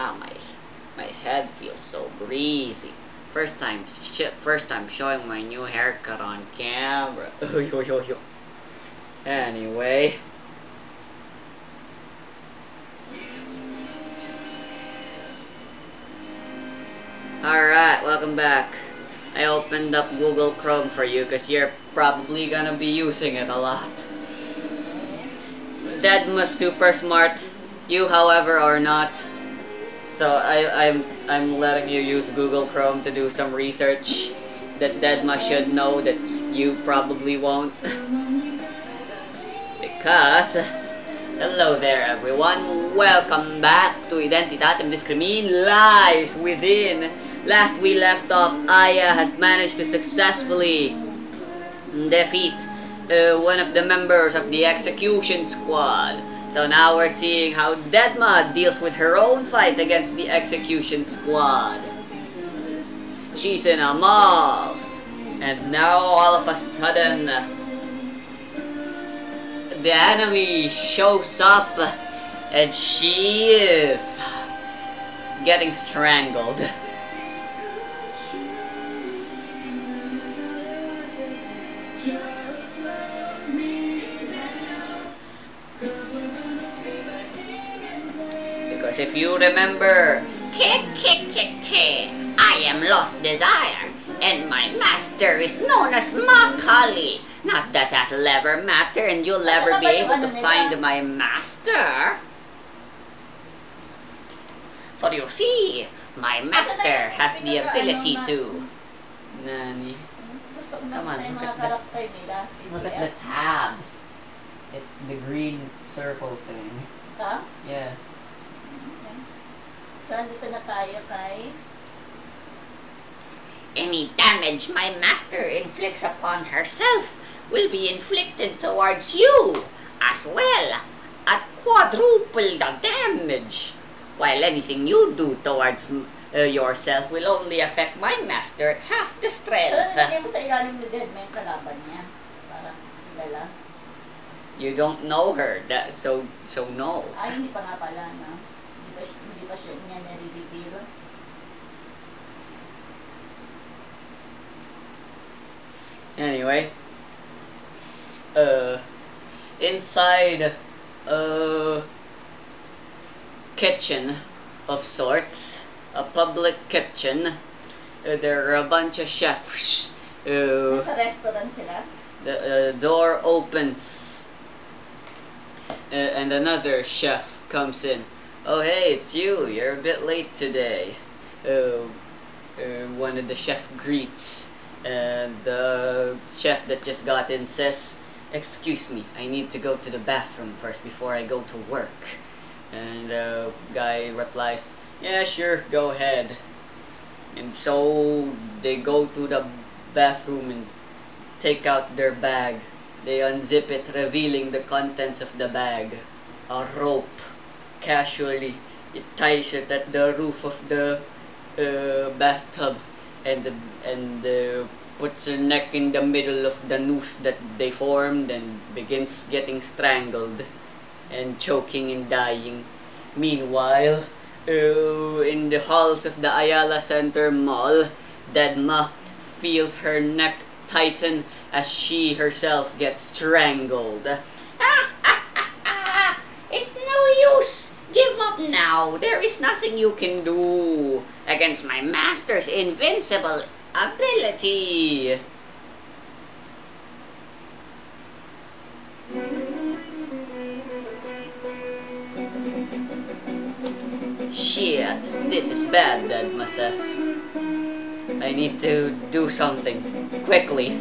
Wow, my head feels so breezy. First time showing my new haircut on camera. Anyway. Alright, welcome back. I opened up Google Chrome for you because you're probably gonna be using it a lot. Deadma's super smart. You, however, are not. So I'm letting you use Google Chrome to do some research that Deadma should know that you probably won't. Because, hello there everyone, welcome back to Identidad and Discrimin Lies Within. Last we left off, Aya has managed to successfully defeat one of the members of the execution squad. So now we're seeing how Deadma deals with her own fight against the execution squad. She's in a mall, and now all of a sudden the enemy shows up and she is getting strangled. Because if you remember, I am Lost Desire, and my master is known as Macaulay. Not that that'll ever matter and you'll ever be able to find my master. For you see, my master has the ability to... Nani? Come on, look at the tabs. It's the green circle thing. Huh? Yes. So, andito na tayo kay... Any damage my master inflicts upon herself will be inflicted towards you as well at quadruple the damage. While anything you do towards yourself will only affect my master at half the strength. So, nilagay mo sa ilalim ni Deadma yung kalaban niya. Para kilala. You don't know her, so no. Ay, hindi pa nga pala, no? Hindi pa siya niya nare-reveal. Anyway, inside a kitchen of sorts, a public kitchen, there are a bunch of chefs. Nasa restaurant sila? The door opens and another chef comes in. Oh hey, it's you. You're a bit late today. One of the chef greets, and the chef that just got in says, "Excuse me, I need to go to the bathroom first before I go to work." And the guy replies, "Yeah, sure, go ahead." And so they go to the bathroom and take out their bag. They unzip it, revealing the contents of the bag. A rope. Casually, it ties it at the roof of the bathtub, and puts her neck in the middle of the noose that they formed and begins getting strangled and choking and dying. Meanwhile, in the halls of the Ayala Center Mall, Deadma feels her neck tighten as she herself gets strangled. It's no use! Give up now! There is nothing you can do against my master's invincible ability! Shit, this is bad, Deadma says. I need to do something, quickly.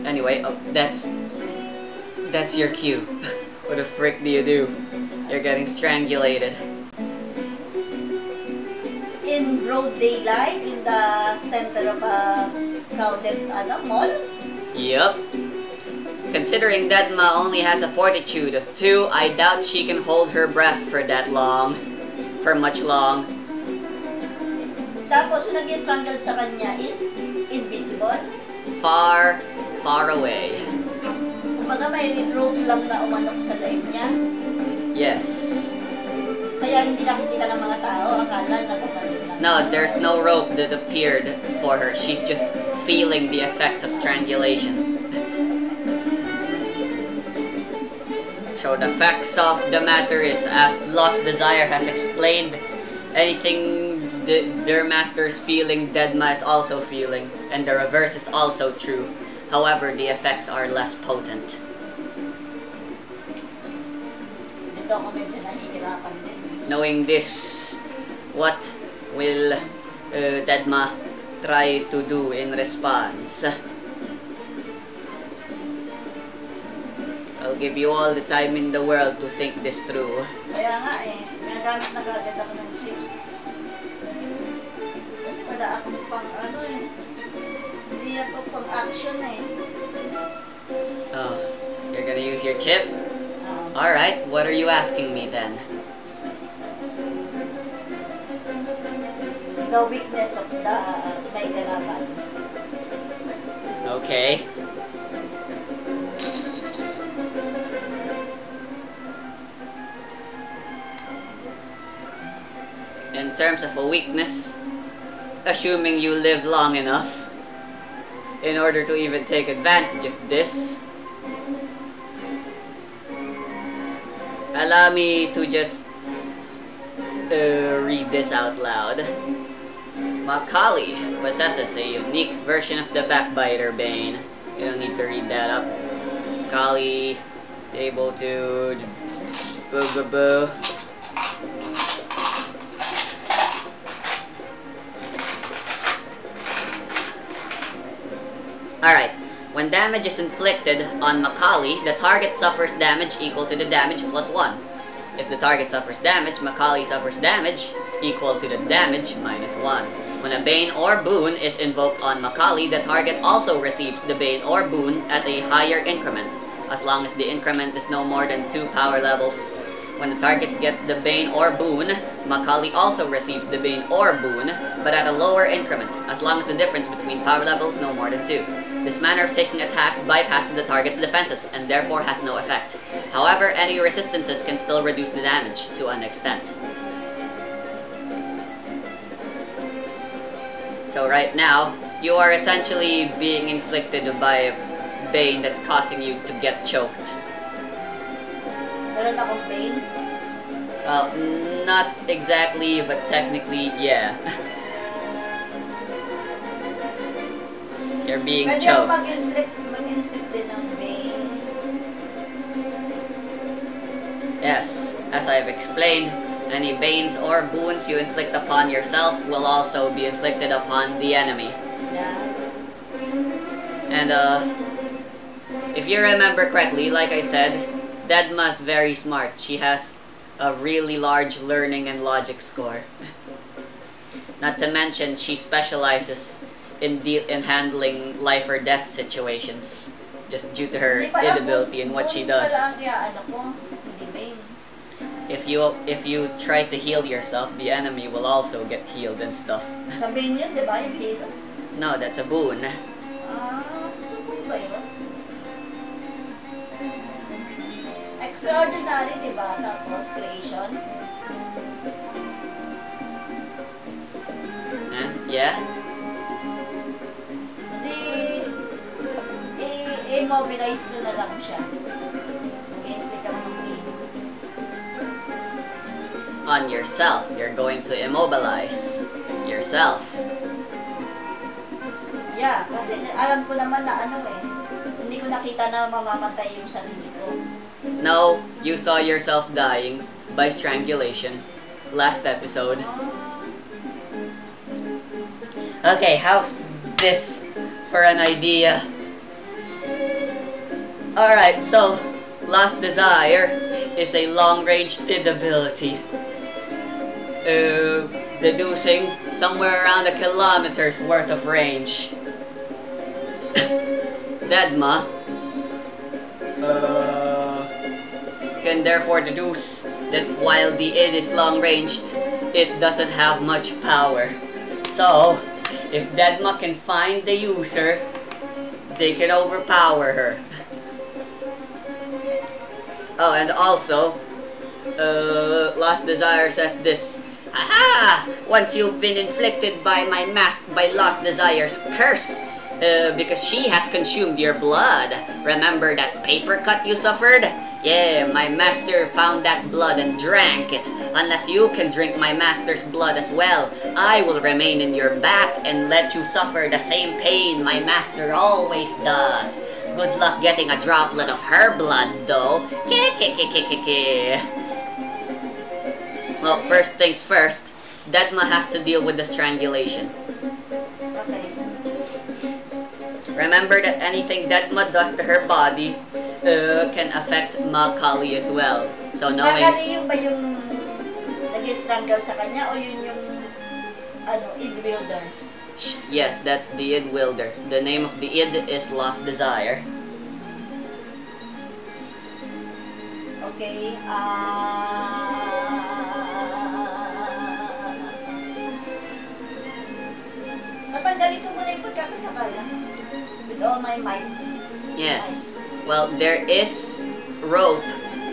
Anyway, that's your cue. What the frick do you do? You're getting strangulated. In broad daylight, in the center of a crowded mall? Yup. Considering Deadma only has a fortitude of 2, I doubt she can hold her breath for that long. For much long. Tapos, yung nag-strangle sa kanya is invisible? Far, far away. Kumbaga may rope lang na umanok sa leeg niya. Yes. Kaya hindi nakikita ng mga tao, akala na bumalik lang. No, there's no rope that appeared for her. She's just feeling the effects of strangulation. So the facts of the matter is, as Lost Desire has explained, anything their master is feeling, Deadma is also feeling, and the reverse is also true. However, the effects are less potent. Dito ako medyo nahihirapan din. Knowing this, what will Deadma try to do in response? I'll give you all the time in the world to think this through. Kaya nga nagamit na kagad ako ng chips. Kasi wala akong pang hindi ako pang action Oh, you're gonna use your chip? Alright, what are you asking me then? The weakness of the may kalaban. Okay. In terms of a weakness, assuming you live long enough in order to even take advantage of this, allow me to just read this out loud. Macaulay possesses a unique version of the Backbiter Bane. You don't need to read that up. Macaulay able to boo. Alright, when damage is inflicted on Macaulay, the target suffers damage equal to the damage plus 1. If the target suffers damage, Macaulay suffers damage equal to the damage minus 1. When a Bane or Boon is invoked on Macaulay, the target also receives the Bane or Boon at a higher increment, as long as the increment is no more than 2 power levels. When the target gets the Bane or Boon, Macaulay also receives the Bane or Boon, but at a lower increment, as long as the difference between power levels is no more than 2. This manner of taking attacks bypasses the target's defenses, and therefore has no effect. However, any resistances can still reduce the damage to an extent. So right now, you are essentially being inflicted by a Bane that's causing you to get choked. Meron akong Bane? Well, not exactly, but technically, yeah. You're being choked. Mag-inflict din ng Banes. Yes, as I've explained, any Banes or Boons you inflict upon yourself will also be inflicted upon the enemy. Yeah. And, if you remember correctly, like I said, Deadma's very smart. She has a really large learning and logic score. Not to mention, she specializes in handling life or death situations, just due to her inability in what she does. If you try to heal yourself, the enemy will also get healed and stuff. Sa Bane yun, di ba? Yung heal? No, that's a boon. Sa boon ba yun? Extraordinary, di ba? Tapos creation. Yeah? I-immobilize ko na lang siya. Gameplay ka naman. On yourself, you're going to immobilize yourself. Yeah, kasi alam ko naman na hindi ko nakita na mamamatay yung sarili ko. No, you saw yourself dying by strangulation last episode. Okay, how's this for an idea? Alright, so Lost Desire is a long-range TID ability. Deducing somewhere around a kilometer's worth of range. Deadma can therefore deduce that while the id is long-ranged, it doesn't have much power. So, if Deadma can find the user, they can overpower her. Oh, and also, Lost Desire says this. Aha! Once you've been inflicted by my mask by Lost Desire's curse, because she has consumed your blood. Remember that paper cut you suffered? Yeah, my master found that blood and drank it. Unless you can drink my master's blood as well, I will remain in your back and let you suffer the same pain my master always does. Good luck getting a droplet of her blood, though. Well, first things first, Dedma has to deal with the strangulation. Okay. Remember that anything Dedma does to her body can affect Macaulay as well. So knowing... Macaulay yun ba yung nag-strangle sa kanya o yun yung id wielder? Yes, that's the id wielder. The name of the id is Lost Desire. Okay, tatanggalin ko muna yung pagkakasakala with all my might. Yes. Well, there is rope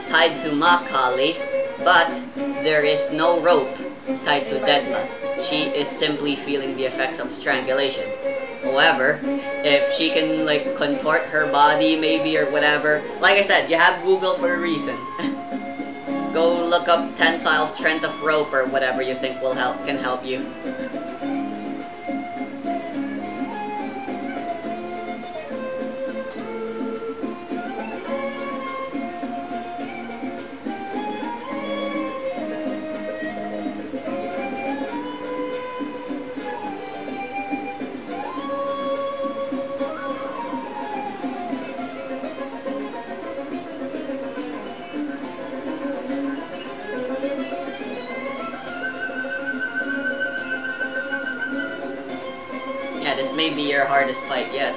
tied to Macaulay, but there is no rope tied to Dedma. She is simply feeling the effects of strangulation. However, if she can like contort her body maybe or whatever, like I said, you have Google for a reason. Go look up tensile strength of rope or whatever you think can help you. Yeah, this may be your hardest fight yet.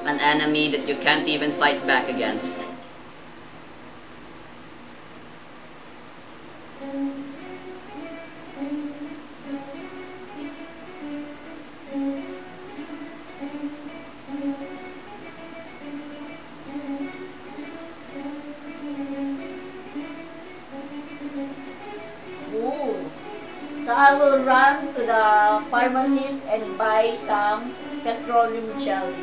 An enemy that you can't even fight back against. So I will run to the pharmacist and buy some petroleum jelly.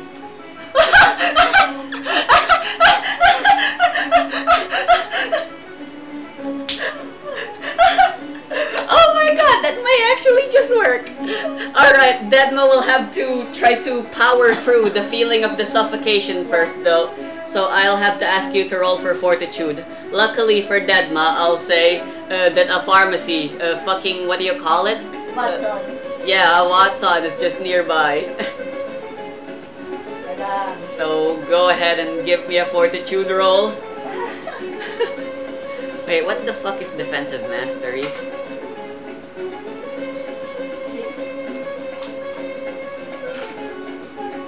Oh my god, that may actually just work. Alright, Dedma will have to try to power through the feeling of the suffocation first though. So I'll have to ask you to roll for fortitude. Luckily for Dedma, I'll say that a pharmacy, fucking, what do you call it? Watson's. Yeah, a Watson is just nearby. So go ahead and give me a fortitude roll. Wait, what the fuck is defensive mastery? 6.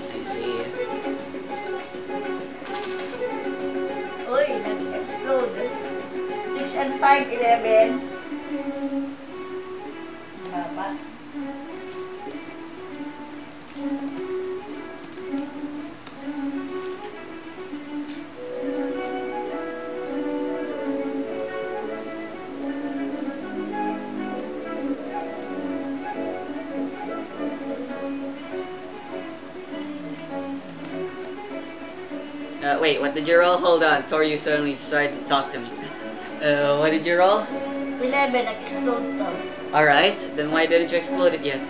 I see. Uy, nag-explode. 6 and 5, 11. Baba. Wait, what did you roll? Hold on, Tori suddenly decided to talk to me. What did you roll? 11, nag-explode to. Alright, then why didn't you explode it yet?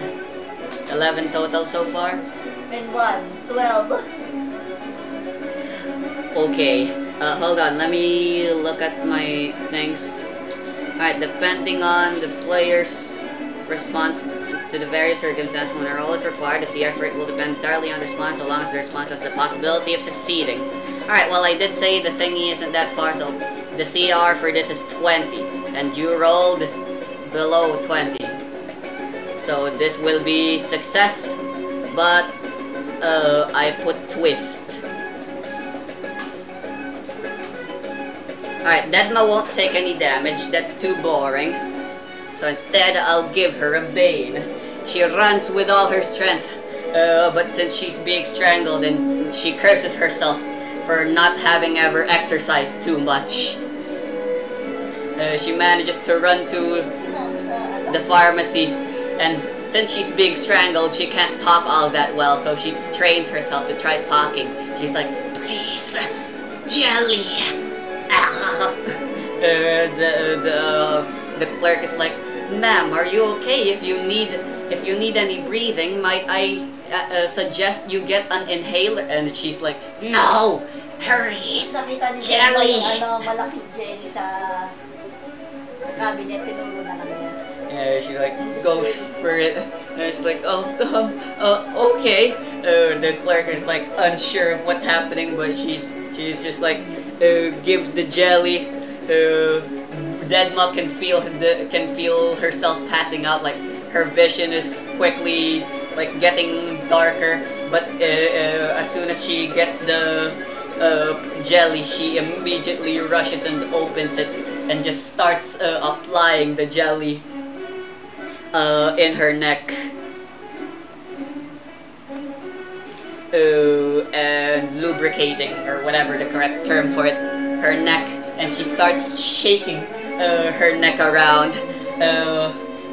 11 total so far? And 1, 12. Okay, hold on, let me look at my things. Alright, depending on the player's response to the various circumstances when a roll is required, the CR for it will depend entirely on the response so long as the response has the possibility of succeeding. Alright, well I did say the thingy isn't that far, so the CR for this is 20, and you rolled below 20. So this will be success, but I put twist. Alright, Dedma won't take any damage, that's too boring. So instead, I'll give her a Bane. She runs with all her strength, but since she's being strangled and and she curses herself for not having ever exercised too much. She manages to run to the pharmacy, and since she's being strangled, she can't talk all that well, so she trains herself to try talking. She's like, "Please, jelly." The clerk is like, "Ma'am, are you okay? If you need any breathing, might I suggest you get an inhaler?" And she's like, "No, hurry, jelly." Malaking jelly sa cabinet, pinuno na lang niya. Yeah, she like goes for it, and she's like, okay. The clerk is like unsure of what's happening, but she's just like, give the jelly. Deadma can feel herself passing out. Like her vision is quickly like getting darker, but as soon as she gets the jelly, she immediately rushes and opens it and just starts applying the jelly in her neck and lubricating, or whatever the correct term for it, her neck, and she starts shaking her neck around.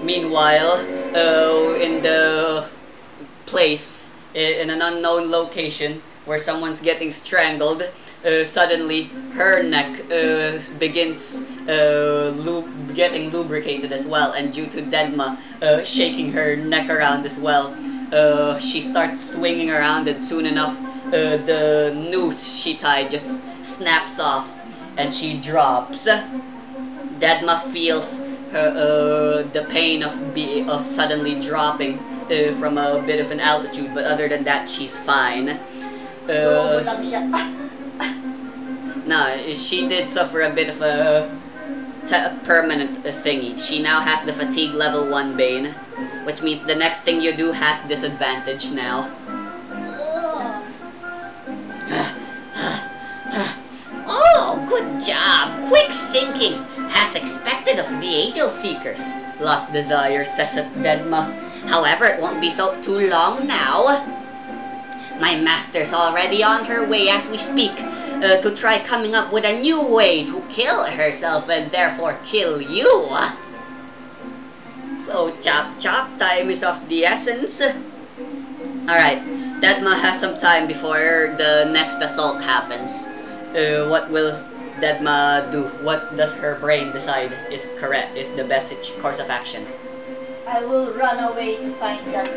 Meanwhile, in the place, in an unknown location where someone's getting strangled, suddenly her neck begins getting lubricated as well, and due to Deadma shaking her neck around as well, she starts swinging around, and soon enough the noose she tied just snaps off and she drops. Deadma feels the pain of suddenly dropping from a bit of an altitude, but other than that, she's fine. No, she did suffer a bit of a permanent thingy. She now has the fatigue level 1 bane, which means the next thing you do has disadvantage now. Oh, good job! Quick thinking! As expected of the Angel Seekers, Lost Desire says at Deadma. However, it won't be too long now. My master's already on her way as we speak, to try coming up with a new way to kill herself and therefore kill you. So, chop time is of the essence. Alright, Deadma has some time before the next assault happens. What will Deadma do? What does her brain decide is the best course of action? I will run away to find that.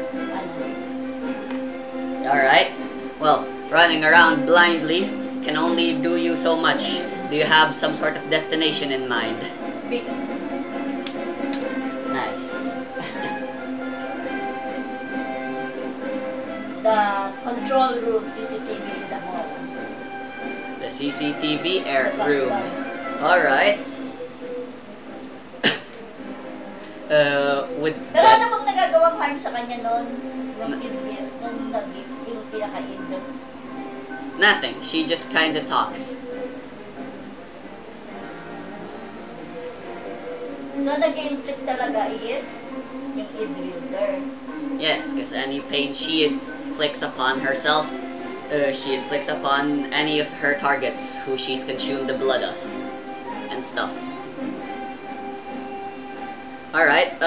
Alright, well, running around blindly can only do you so much. Do you have some sort of destination in mind? Bits. Nice. The control room CCTV in the mall. The CCTV room. Alright. With Pero ano bang nagagawang harm sa kanya noon? Yung pinaka-indo? Nothing. She just kinda talks. So, nag-inflict talaga is yung Idwielder. Yes, because any pain she inflicts upon herself, she inflicts upon any of her targets who she's consumed the blood of, and stuff. Alright,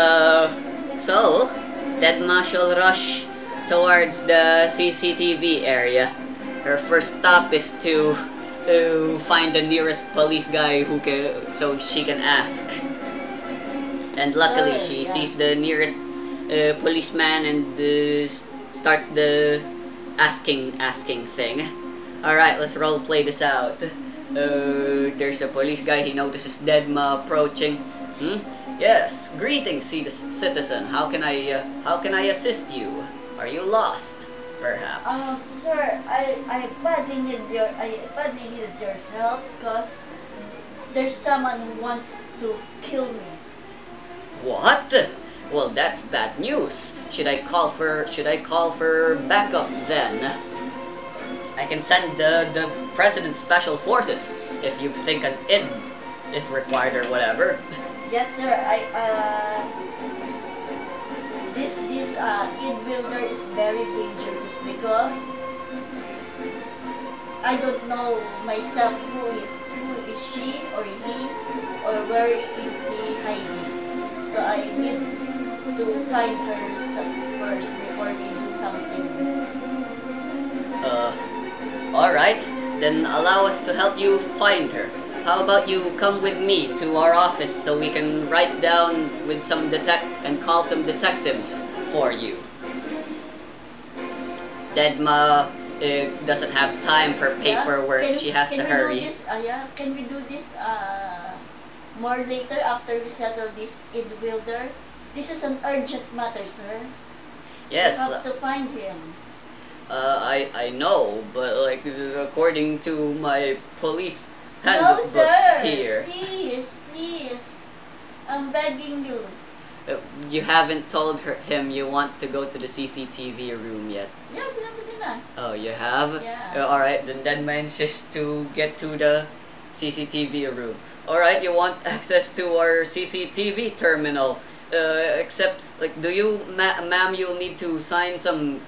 so, Deadma shall rush towards the CCTV area. Her first stop is to find the nearest police guy so she can ask. And luckily, she sees the nearest policeman and starts the asking thing. Alright, let's roleplay this out. There's a police guy, he notices Deadma approaching. Yes, greetings, citizen. How can I assist you? Are you lost, perhaps? Sir, I badly needed your help because there's someone who wants to kill me. What? Well, that's bad news. Should I call for backup then? I can send the President's Special Forces if you think an ID is required or whatever. Yes, sir. This Idwielder is very dangerous because I don't know myself who is she or he or where is he hiding. So I need to find her first before we do something. Alright, then allow us to help you find her. How about you come with me to our office so we can write down with some and call some detectives for you. Dedma doesn't have time for paperwork. She has to hurry. Can we do this more later after we settle this in Wilder? This is an urgent matter, sir. Yes. We have to find him. I know, but like according to my police No, handbook sir. here. Please. I'm begging you. You haven't told him you want to go to the CCTV room yet. Yeah, sinabi ko na. Oh, you have? Yeah. Alright, then my insist to get to the CCTV room. Alright, you want access to our CCTV terminal. Except, like, do you, ma'am, you'll need to sign some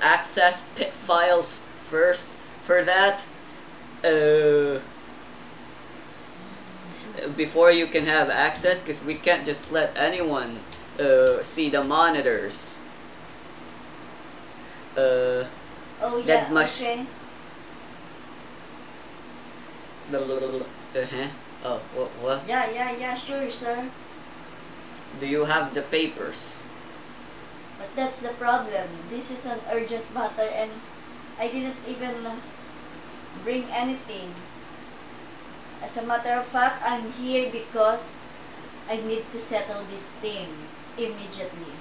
access files first for that. Before you can have access, because we can't just let anyone see the monitors. Oh yeah, that must okay. Oh, what? Yeah, sure, sir. Do you have the papers? But that's the problem. This is an urgent matter and I didn't even bring anything. As a matter of fact, I'm here because I need to settle these things immediately.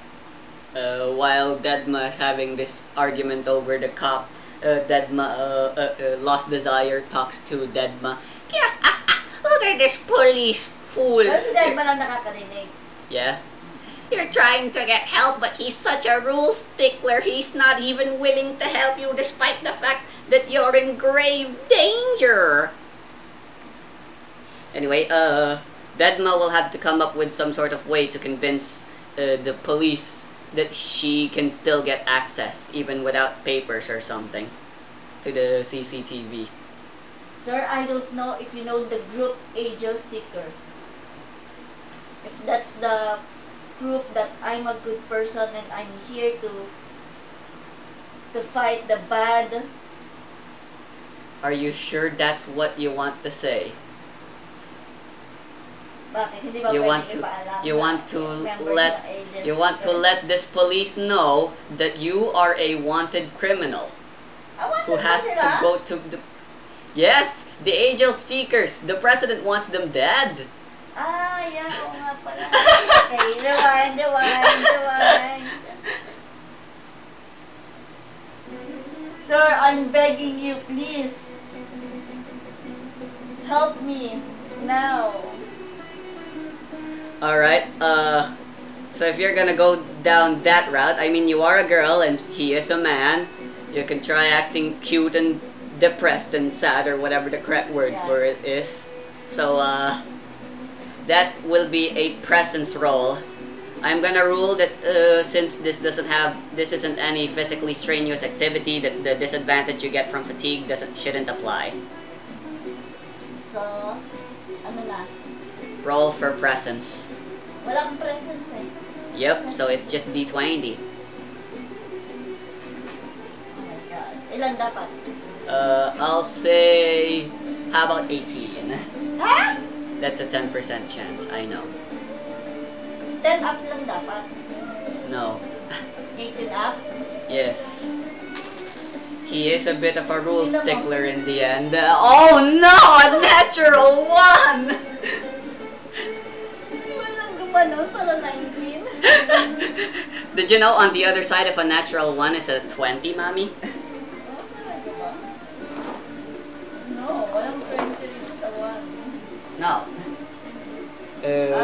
While Dedma is having this argument over the cop, Dedma, Lost Desire talks to Dedma. Yeah, look at this police fool. Pero si Dedma lang nakakarinig. Yeah? You're trying to get help, but he's such a rule stickler. He's not even willing to help you despite the fact that you're in grave danger. Anyway, Dedma will have to come up with some sort of way to convince the police that she can still get access, even without papers or something, to the CCTV. Sir, I don't know if you know the group Angel Seeker. If that's the proof that I'm a good person and I'm here to fight the bad. Are you sure that's what you want to say? Bakit? Hindi ba You pwedeng want to ipaalam you na want to members let ng Angel you want to Seeker? let this police know that you are a wanted criminal who Wanted ba has sila? to go to the Yes, the Angel Seekers. The president wants them dead. Yeah, oo nga pala. Okay, rewind. Sir, I'm begging you, please. Help me now. Alright, so if you're gonna go down that route, I mean, you are a girl and he is a man, you can try acting cute and depressed and sad or whatever the correct word for it is. So, that will be a presence role. I'm gonna rule that since this isn't any physically strenuous activity, that the disadvantage you get from fatigue shouldn't apply. So, ano na? Roll for presence. Wala akong presence eh. Yep, so it's just D20. Oh my God. Ilan dapat? I'll say, how about 18? Ha? That's a 10% chance, I know. 10 up lang dapat. No. 18 up? Yes. He is a bit of a rule stickler in the end. Oh no! A natural 1! Di ba nang gumanon para 19? Did you know on the other side of a natural 1 is a 20, Mami? Oh, talaga ba? No, walang 20 dito sa 1. No.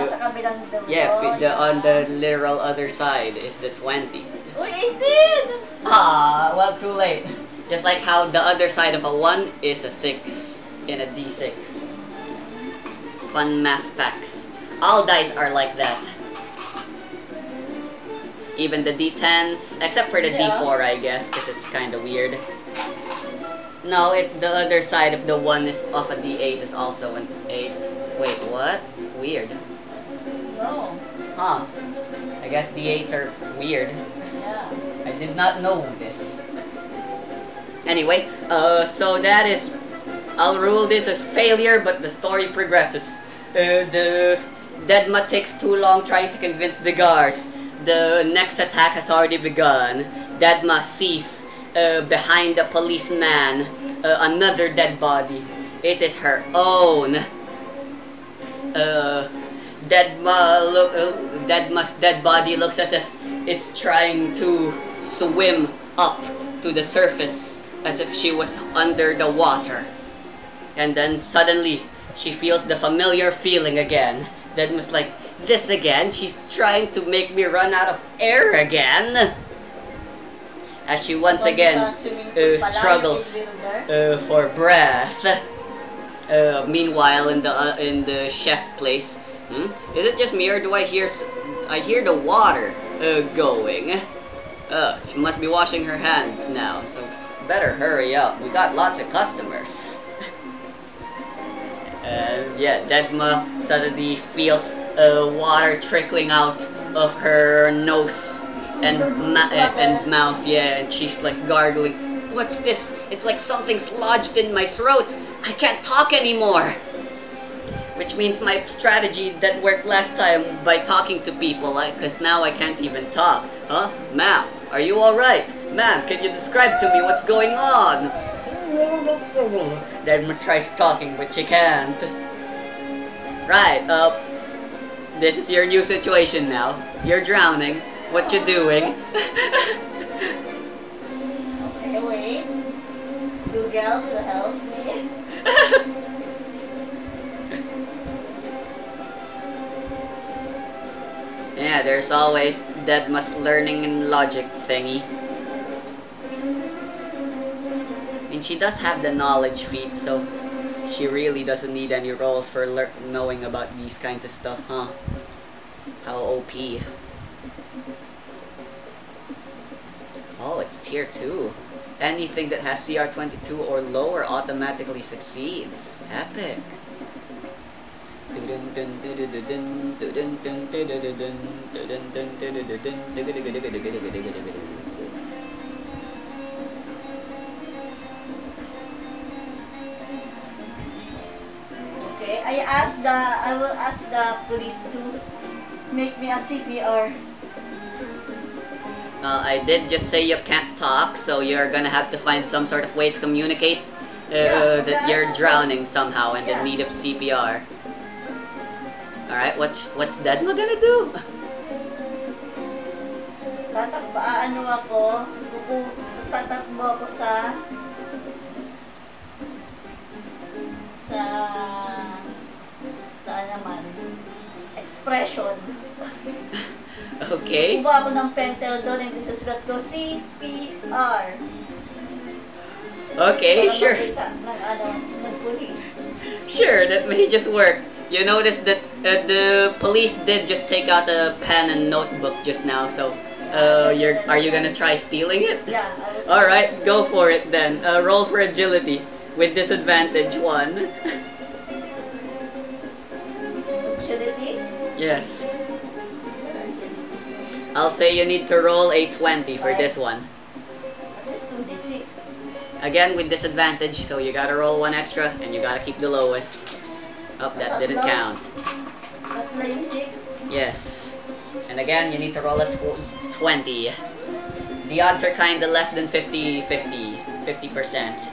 Sa kabilang dulo. Yeah, on the literal other side is the 20. Uy, 18! Well, too late. Just like how the other side of a 1 is a 6 in a D6. Fun math facts. All dice are like that. Even the D10s, except for the D4, I guess, because it's kind of weird. No, the other side of the 1 is of a D8 is also an 8. Wait, what? Weird. No. Huh. I guess D8s are weird. Yeah. I did not know this. Anyway, so that is... I'll rule this as failure, but the story progresses. The Deadma takes too long trying to convince the guard. The next attack has already begun. Deadma sees behind the policeman another dead body. It is her own. Deadma's dead body looks as if it's trying to swim up to the surface, as if she was under the water. And then suddenly, she feels the familiar feeling again. Deadma's like, this again? She's trying to make me run out of air again? As she once again struggles for breath. Meanwhile, in the chef place, is it just me or do I hear the water going? She must be washing her hands now, so better hurry up. We got lots of customers. And yeah, Deadma suddenly feels water trickling out of her nose and mouth, yeah, and she's like gargling. What's this? It's like something's lodged in my throat. I can't talk anymore. Which means my strategy that worked last time by talking to people, because now I can't even talk. Huh? Ma'am, are you alright? Ma'am, can you describe to me what's going on? Deadma tries talking, but she can't. Right, this is your new situation now. You're drowning. What you doing? Okay, wait. Google will help me. Yeah, there's always Deadma's learning and logic thingy. And she does have the knowledge feat, so she really doesn't need any rolls for knowing about these kinds of stuff, huh? How OP. Oh, it's tier 2. Anything that has CR 22 or lower automatically succeeds. Epic. Okay, I will ask the police to make me a CPR. I did just say you can't talk, so you're gonna have to find some sort of way to communicate that you're drowning somehow and in need of CPR. Alright, what's Deadma gonna do? Tatakbo ako saan naman? Expression. Okay. Kuha ako ng pentel doon and isusulat ko CPR. Okay, para sure. ng police. Sure, that may just work. You notice that the police did just take out a pen and notebook just now, so are you gonna try stealing it? Yeah, I was. Alright, go for it then. Roll for agility with disadvantage 1. Agility? Yes. Agility. I'll say you need to roll a 20 for this one. At least 2d6. Again with disadvantage, so you gotta roll 1 extra and you gotta keep the lowest. Oh, that didn't count. Not playing 6? Yes. And again, you need to roll a 20. The odds are kinda less than 50%. 50%.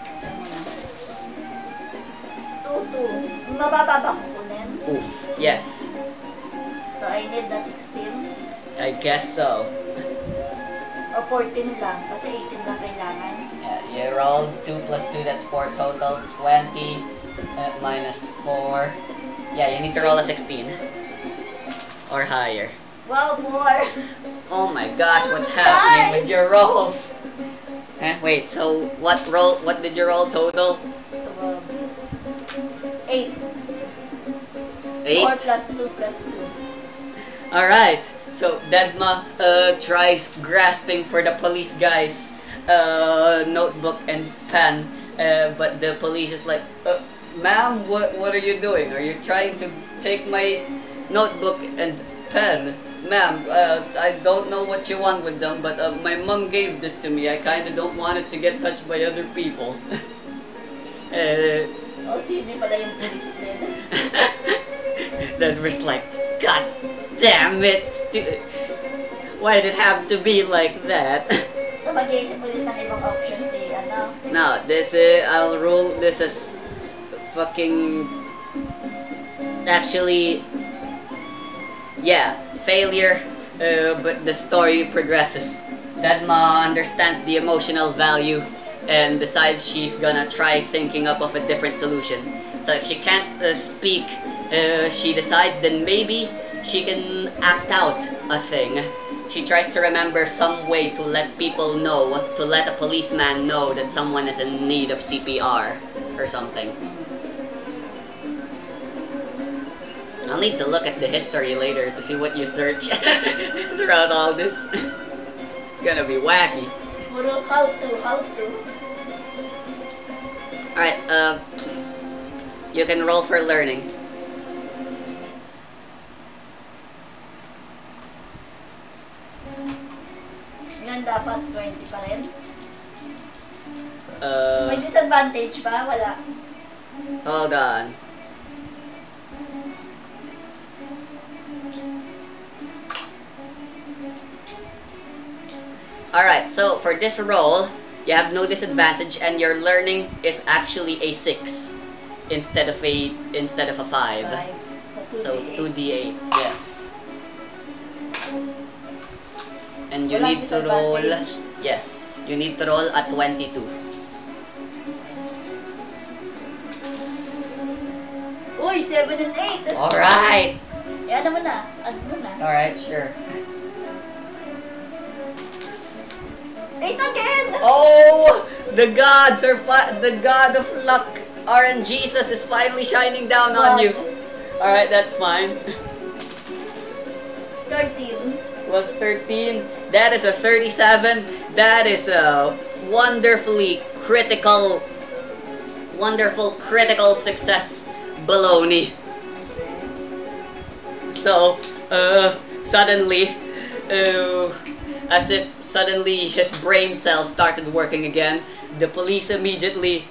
2. Mababa ba kukunin? Oof. Yes. So I need the 16? I guess so. O 14 lang, kasi 18 lang kailangan. Yeah, you rolled 2 plus 2, that's 4 total. 20 minus 4. Yeah, you need to roll a 16. Or higher. Wow, more! Oh my gosh, what's happening with your rolls? Wait, so what did you roll total? 8. 8? 4 plus 2 plus 2. Alright, so Deadma tries grasping for the police guy's notebook and pen, but the police is like, ma'am, what are you doing? Are you trying to take my notebook and pen? Ma'am, I don't know what you want with them, but my mom gave this to me. I kind of don't want it to get touched by other people. Sino pala yung police din? That was like, God damn it! Why did it have to be like that? So mag-iisip ulit ng ibang option si ano? No, I'll rule this as fucking... Actually, yeah, failure, but the story progresses. Dadma understands the emotional value and decides she's gonna try thinking up of a different solution. So if she can't speak, she decides then maybe she can act out a thing. She tries to remember some way to let people know, to let a policeman know that someone is in need of CPR or something. I'll need to look at the history later to see what you search throughout all this. It's gonna be wacky. Puro how to. Alright, you can roll for learning. Ilan dapat? 20 pa rin? May Uh, disadvantage ba? Wala. hold on. Alright, so for this roll, you have no disadvantage and your learning is actually a 6 instead of a 5. So 2d8, yes. And you Walang need to roll, disadvantage. yes, you need to roll a 22. Uy, 7 and 8! Alright! Ano mo na? Ano mo na? Alright, sure. 8 again! Oh! The gods are the god of luck, RNGesus is finally shining down on you. Alright, that's fine. 13. Plus 13. That is a 37. That is a wonderful critical success baloney. So, suddenly, as if suddenly his brain cells started working again, the police immediately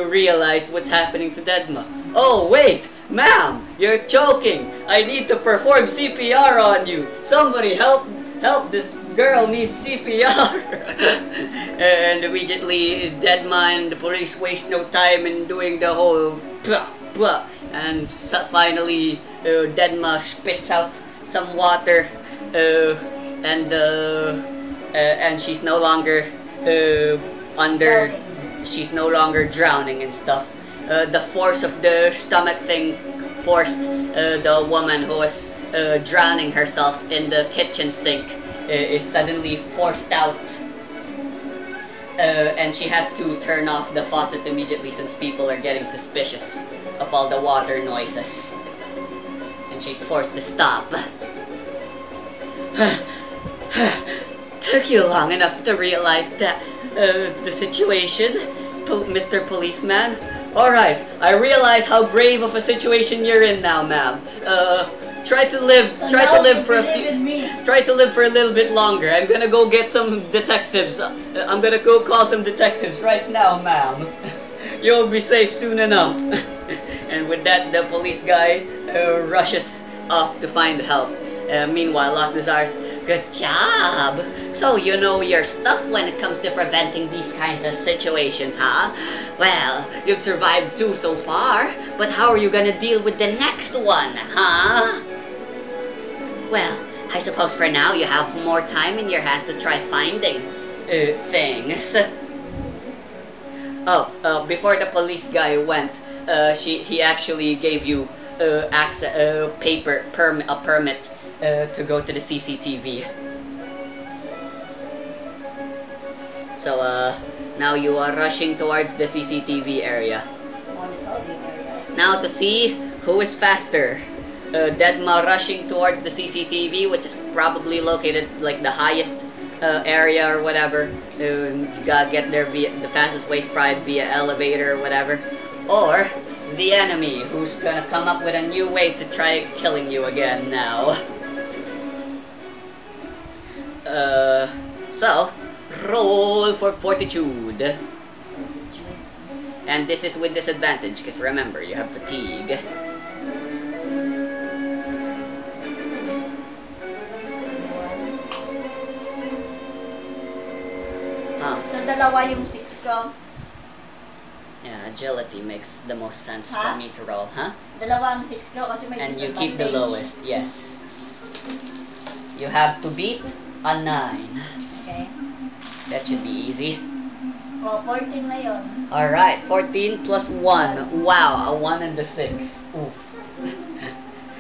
realized what's happening to Dedma. Oh wait, ma'am, you're choking. I need to perform CPR on you. Somebody help, this girl needs CPR. And immediately Dedma and the police waste no time in doing the whole blah, blah. And finally Dedma spits out some water and she's no longer she's no longer drowning and stuff. The force of the stomach thing forced the woman who was drowning herself in the kitchen sink is suddenly forced out, and she has to turn off the faucet immediately since people are getting suspicious of all the water noises, and she's forced to stop. Took you long enough to realize that the situation, Mr. Policeman? Alright, I realize how grave of a situation you're in now, ma'am. Try to live for a little bit longer. I'm gonna go get some detectives. I'm gonna go call some detectives right now, ma'am. You'll be safe soon enough. And with that, the police guy rushes off to find help. Meanwhile, Lost Desires, good job! So you know your stuff when it comes to preventing these kinds of situations, huh? Well, you've survived 2 so far, but how are you gonna deal with the next one, huh? Well, I suppose for now you have more time in your hands to try finding things. Oh, before the police guy went, he actually gave you a permit to go to the CCTV. So, now you are rushing towards the CCTV area. Now to see who is faster. Dedma rushing towards the CCTV, which is probably located like the highest area or whatever. You gotta get there via the fastest way probably via elevator or whatever. Or the enemy, who's gonna come up with a new way to try killing you again now. So, roll for fortitude. And this is with disadvantage, because remember, you have fatigue. So, dalawa yung 6 ko. Yeah, agility makes the most sense for me to roll, huh? Dalawa ang 6 ko kasi may and disadvantage. you keep the lowest, yes. You have to beat a 9. Okay. That should be easy. Oh, 14 na yun. Alright, 14 plus 1. Wow, a 1 and a 6. Oof.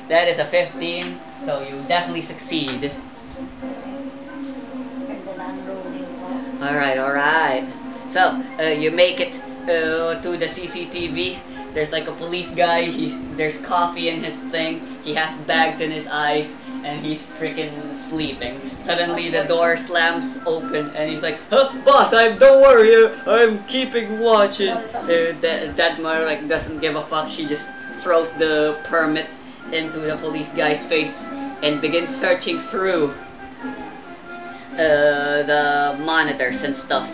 That is a 15, so you definitely succeed. Ganda na ang rolling ko. Alright. So, you make it to the CCTV. There's like a police guy, there's coffee in his thing, he has bags in his eyes, and he's freaking sleeping. Suddenly the door slams open and he's like, "Huh, boss, don't worry, I'm keeping watching." That mother like doesn't give a fuck. She just throws the permit into the police guy's face and begins searching through the monitors and stuff.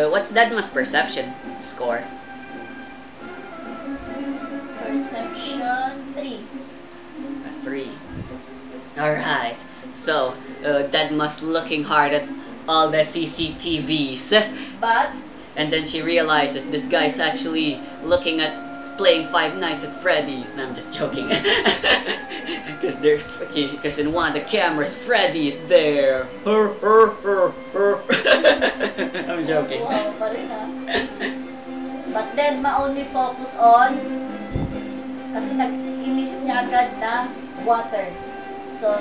What's Dadma's perception score? Perception 3. A 3. Alright. So, Dadma's looking hard at all the CCTVs. But, and then she realizes this guy's actually looking at playing Five Nights at Freddy's. No, I'm just joking. Because in one of the cameras, Freddy is there. I'm joking. wow, pa rin ah. But then, ma-only focus on, kasi nag-inisip niya agad na water. So,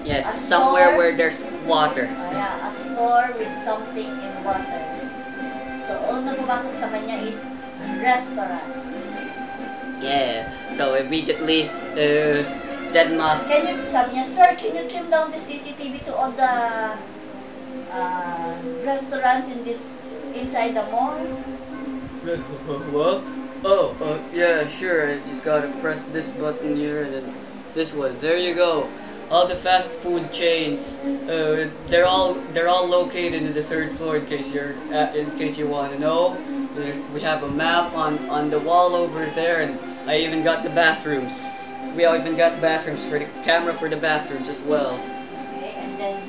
yes, somewhere where there's water. Yeah, a store with something in water. So, unang pumasok sa kanya is restaurants. Yeah, so immediately, Dadma... Sabi niya, "Sir, can you trim down the CCTV to all the restaurants inside the mall?" What? Oh, yeah, sure. I just gotta press this button here and then this one. There you go. All the fast food chains. They're all located in the 3rd floor. In case you want to know, we have a map on the wall over there, and I even got the bathrooms. We even got bathrooms for the camera for the bathrooms as well. Okay, and then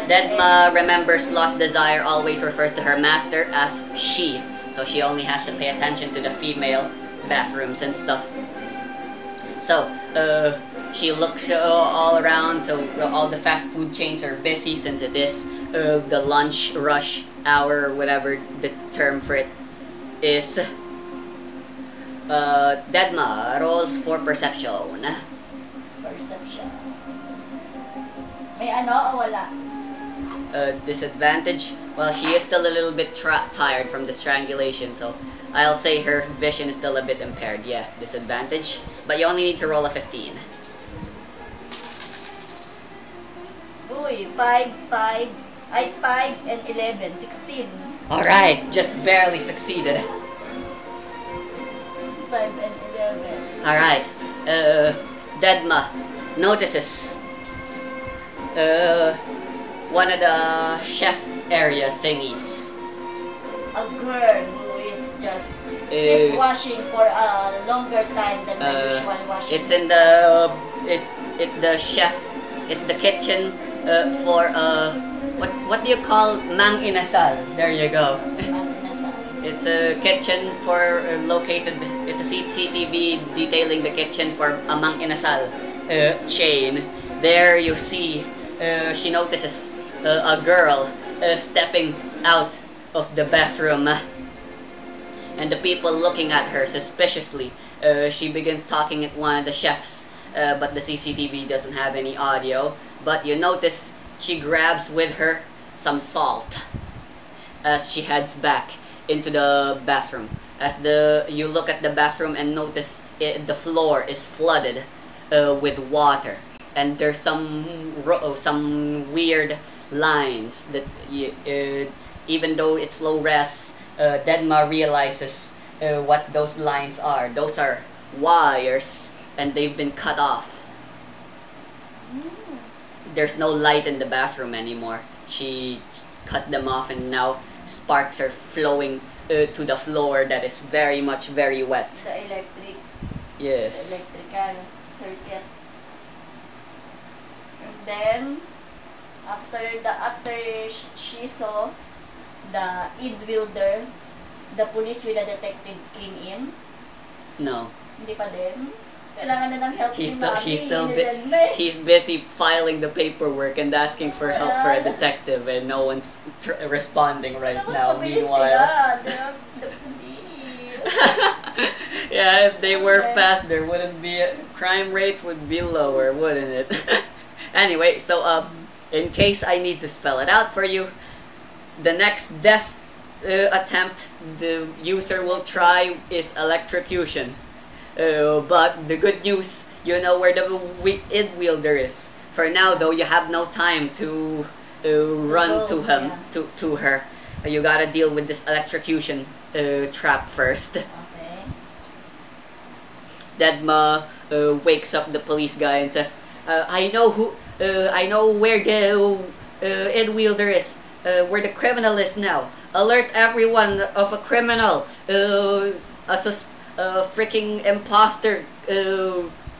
Dadma remembers Lost Desire always refers to her master as she, so she only has to pay attention to the female bathrooms and stuff. So, she looks all around, so all the fast food chains are busy since it is the lunch rush hour, whatever the term for it is. Dadma rolls for perception. Perception. May ano o wala? Disadvantage? Well, she is still a little bit tired from the strangulation, so I'll say her vision is still a bit impaired. Yeah, disadvantage. But you only need to roll a 15. Uy, 5 and 11, 16. Alright, just barely succeeded. 5 and 11. Alright, Dadma notices one of the chef area thingies. A girl who is just keep washing for a longer time than the usual washing. It's in the it's the chef. It's the kitchen for what do you call mang inasal? There you go. It's a kitchen for located. It's a CCTV detailing the kitchen for a mang inasal chain. There you see. She notices a girl stepping out of the bathroom, and the people looking at her suspiciously. She begins talking at one of the chefs, but the CCTV doesn't have any audio. But you notice she grabs with her some salt as she heads back into the bathroom. You look at the bathroom and notice the floor is flooded with water. and there's some weird lines that even though it's low res, Denma realizes what those lines are. Those are wires, and they've been cut off. There's no light in the bathroom anymore. She cut them off, and now sparks are flowing to the floor that is very wet. The electric. Yes. Electrical circuit. And then after she saw the IDIV, the police with the detective came in. No. Hindi pa din. Kailangan na ng help He's ni Mami. he's busy filing the paperwork and asking for help for a detective, and no one's responding right now. Meanwhile, The police. yeah, if they were fast, there wouldn't be crime rates would be lower, wouldn't it? Anyway, so in case I need to spell it out for you, the next death attempt the user will try is electrocution. But the good news, you know where the id wielder is. For now, though, you have no time to run to him, yeah. to her. You gotta deal with this electrocution trap first. Okay. Dedma wakes up the police guy and says, I know where the id wielder is. Where the criminal is now. Alert everyone of a criminal. A freaking imposter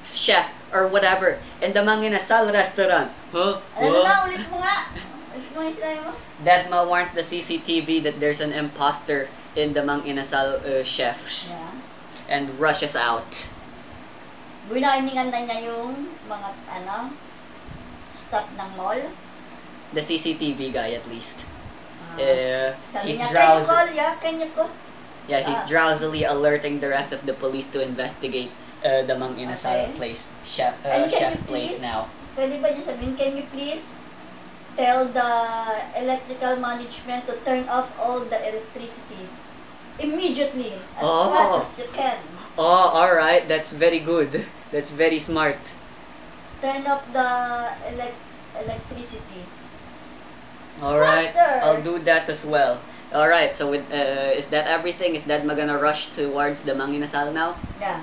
chef or whatever in the Mang Inasal restaurant. Huh? Ano na, ulit mo nga. Ulit mo yung sinabi mo. Dedma warns the CCTV that there's an imposter in the Mang Inasal chefs, Yeah. and rushes out. Buinakiningan na niya yung mga staff ng mall. The CCTV guy, at least. Sabi He's niya, drowsy. can you call? Yeah, he's drowsily alerting the rest of the police to investigate the Mang Inasal Okay. chef And can you place please, now. pwede ba niya sabihin, can you please tell the electrical management to turn off all the electricity immediately, as fast as you can. Oh, alright. That's very good. That's very smart. Turn off the electricity. Alright. Faster. I'll do that as well. Alright, so is that everything? Is Dedma gonna rush towards the Mang Inasal now? Yeah.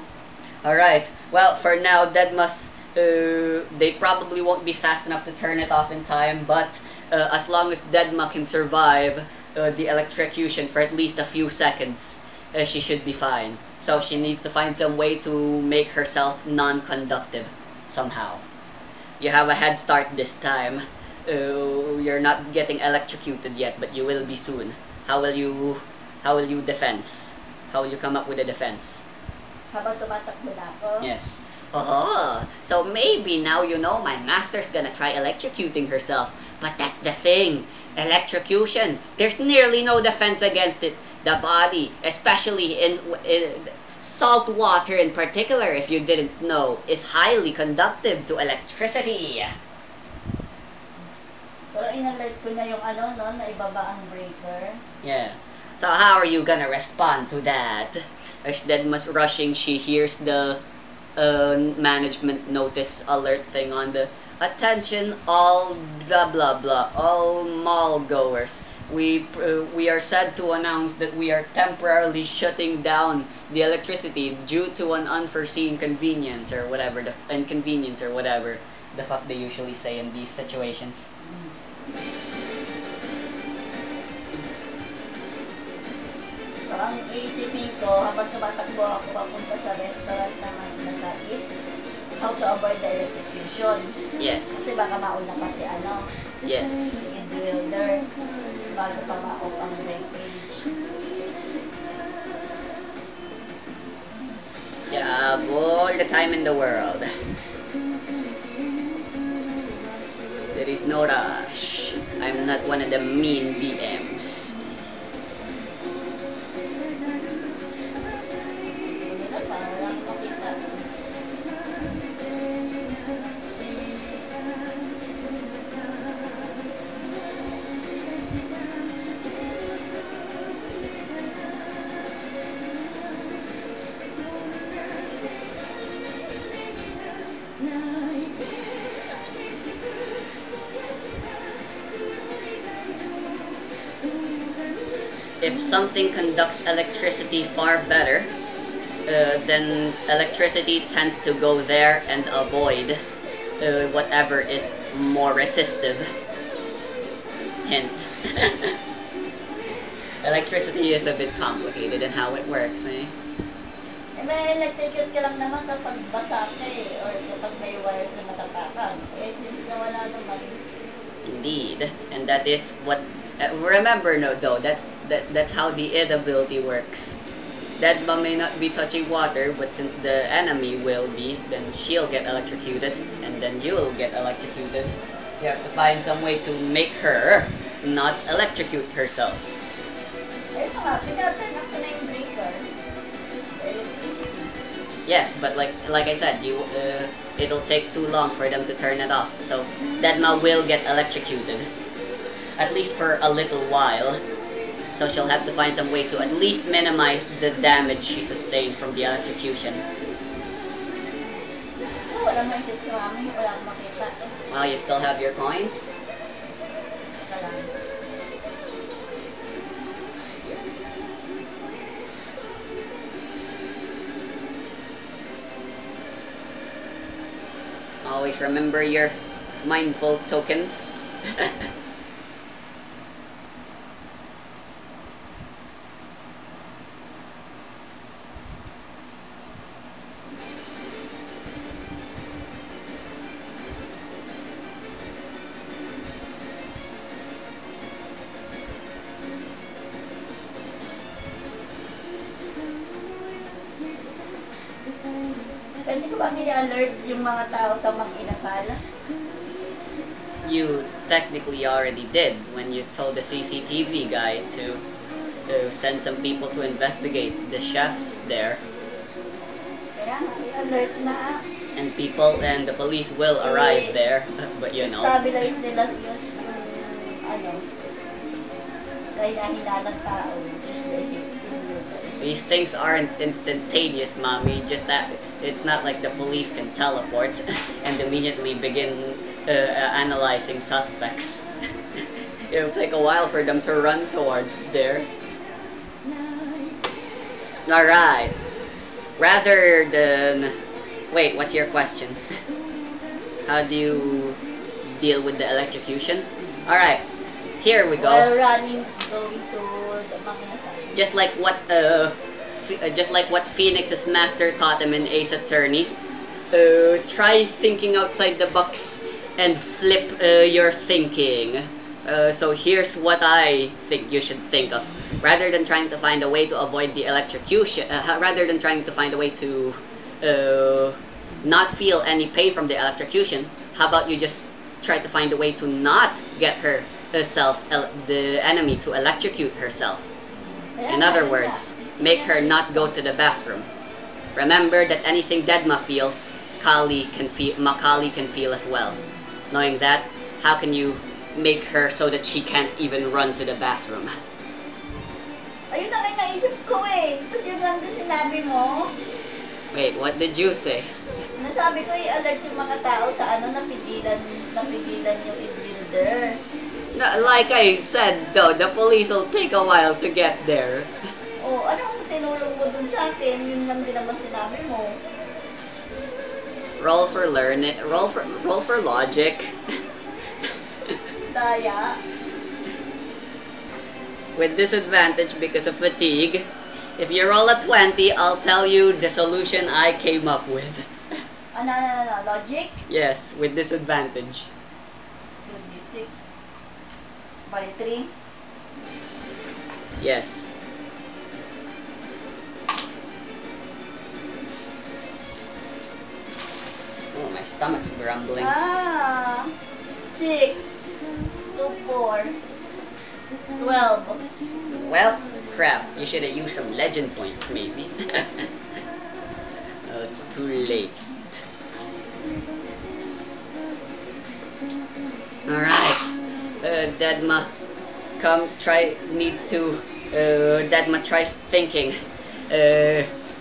Alright. Well, for now, Dedma's they probably won't be fast enough to turn it off in time, but as long as Dedma can survive the electrocution for at least a few seconds, she should be fine. So she needs to find some way to make herself non-conductive somehow. You have a head start this time. You're not getting electrocuted yet, but you will be soon. How will you defense? How will you come up with a defense? Habang tumatakbo na ako. Yes. Oh, so maybe now you know my master's gonna try electrocuting herself. But that's the thing. Electrocution, there's nearly no defense against it. The body, especially in salt water in particular, if you didn't know, is highly conductive to electricity. Pero in-alert ko na yung na ibaba ang breaker. Yeah. So how are you gonna respond to that? As Dedma's rushing, she hears the management notice alert thing on the attention all blah blah blah, all mall goers. We are sad to announce that we are temporarily shutting down the electricity due to an unforeseen convenience or whatever the inconvenience or whatever the fuck they usually say in these situations. So, ang iisipin ko, habang tumatakbo ako papunta sa restaurant naman nasa east, how to avoid the electrocution. Yes. Kasi baka mauna pa si Yes. si Indwelder, bago pa ma-off ang breakage. You have all the time in the world. There is no rush. I'm not one of the mean DMs. Wala pa, wala akong makita. if something conducts electricity far better, then electricity tends to go there and avoid whatever is more resistive. Hint. Electricity is a bit complicated in how it works, eh? Eh, may electrocute ka lang naman kapag basa ka eh, or kapag may wire ka natatakan. Eh, since nawala naman. Indeed, and that is what. Remember, no, though that's how the id ability works. Deadma may not be touching water, but since the enemy will be, then she'll get electrocuted, and then you'll get electrocuted. So you have to find some way to make her not electrocute herself. Eh, nga, pinaturn up ko na yung breaker. Electricity. Yes, but like I said, it'll take too long for them to turn it off. So Deadma will get electrocuted, at least for a little while. So she'll have to find some way to at least minimize the damage she sustained from the electrocution. Oh, wala man siya sa amin, wala akong makita. Well, you still have your coins? Wala lang. Always remember your mindful tokens. Pwede ko ba i-alert yung mga tao sa mga inasal? You technically already did when you told the CCTV guy to send some people to investigate the chefs there. Kaya nga, i-alert na. And people and the police will arrive there, but you know. Stabilize nila yung ano, dahil hinalang tao, just the hit. These things aren't instantaneous, mommy. Just that it's not like the police can teleport and immediately begin analyzing suspects. It'll take a while for them to run towards there. Alright. Rather than... Wait, what's your question? How do you deal with the electrocution? Alright. Here we go. While running, going to the mga side. Just like what Phoenix's master taught him in Ace Attorney, try thinking outside the box and flip your thinking. So here's what I think you should think of. Rather than trying to find a way to avoid the electrocution, rather than trying to find a way to not feel any pain from the electrocution, how about you just try to find a way to not get the enemy to electrocute herself. In other words, make her not go to the bathroom. Remember that anything Deadma feels, Macaulay can feel as well. Knowing that, how can you make her so that she can't even run to the bathroom? Ayun na kayo naisip ko eh. Tapos yun lang din sinabi mo. Wait, what did you say? Nasabi ko i-alert yung mga tao sa ano, napigilan yung in-builder. No, like I said though, the police will take a while to get there. Oh, anong tinulong mo dun sa akin? Yun lang din naman sinabi mo. Roll for learning, roll for logic. Daya. With disadvantage because of fatigue. If you roll a 20, I'll tell you the solution I came up with. Ano, logic? Yes, with disadvantage. 26. Bali 3. Yes. Oh, my stomach's grumbling. 6. 2, 4. 12. Well, crap. You should have used some legend points, maybe. Oh, it's too late. Alright. Deadma Deadma tries thinking,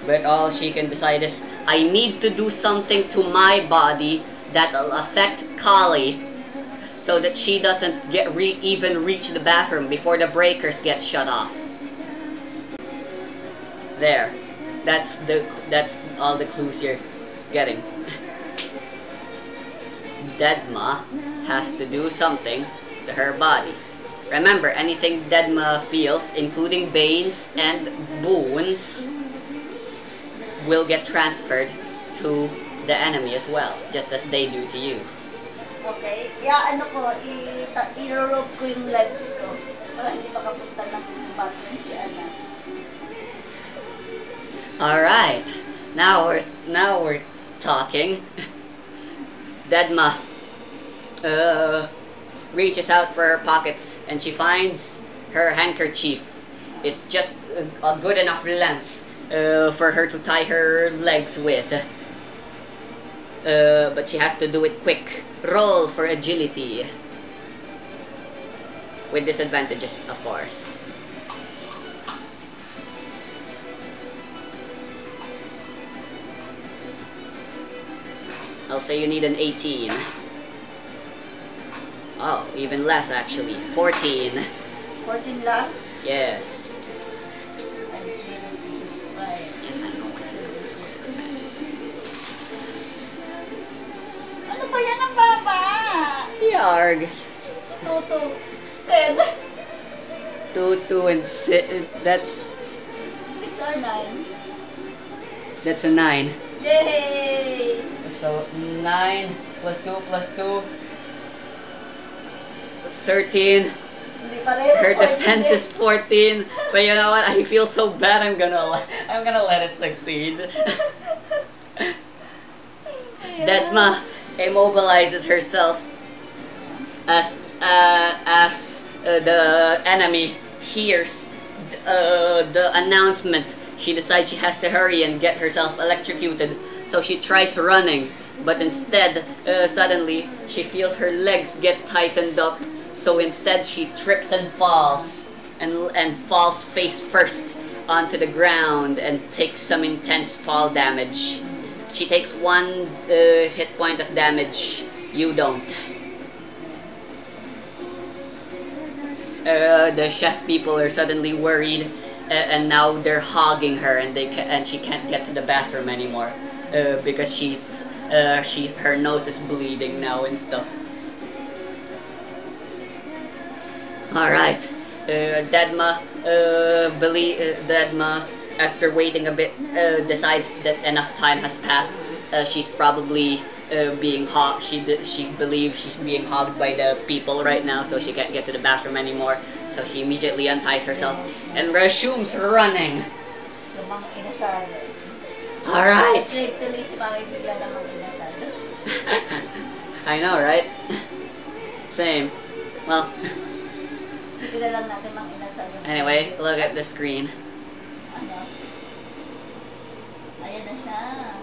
but all she can decide is, I need to do something to my body that'll affect Kali so that she doesn't even reach the bathroom before the breakers get shut off. There. That's all the clues you're getting. Dedma has to do something to her body. Remember, anything Dedma feels, including Banes and Boons, will get transferred to the enemy as well, just as they do to you. Okay. I-rope ko yung legs ko para hindi makapunta ng bathroom si Ana. Alright, now we're talking. Dedma reaches out for her pockets and she finds her handkerchief. It's just a good enough length for her to tie her legs with. But she has to do it quick. Roll for agility. With disadvantages, of course. I'll say you need an 18. Oh, even less actually. 14. 14 lang? Yes. Agility is 5. Yes, I know what you're doing. Ano ba yan ang baba? Yarg. 2, 10. 2 and 6. That's 6 or 9? a 9. Yay! So 9 plus 2 plus 2. 13. Hindi pa rin. Her defense is 14. But you know what? I feel so bad. I'm gonna let it succeed. Dedma immobilizes herself as the enemy hears the announcement. She decides she has to hurry and get herself electrocuted. So she tries running, but instead, suddenly, she feels her legs get tightened up. So instead, she trips and falls, and falls face first onto the ground and takes some intense fall damage. She takes 1 hit point of damage. You don't. The chef people are suddenly worried, and now they're hogging her, and she can't get to the bathroom anymore because her nose is bleeding now and stuff. All right, Dedma after waiting a bit decides that enough time has passed. She's probably being hogged. She believes she's being hogged by the people right now, so she can't get to the bathroom anymore. So she immediately unties herself and resumes running. Lumang inasal. All right. Tuloy si Mami bigla namang inasal. I know, right? Same. Well. Sige na lang natin mang inasal yung... Anyway, look at the screen. Ano? Ayan na siya.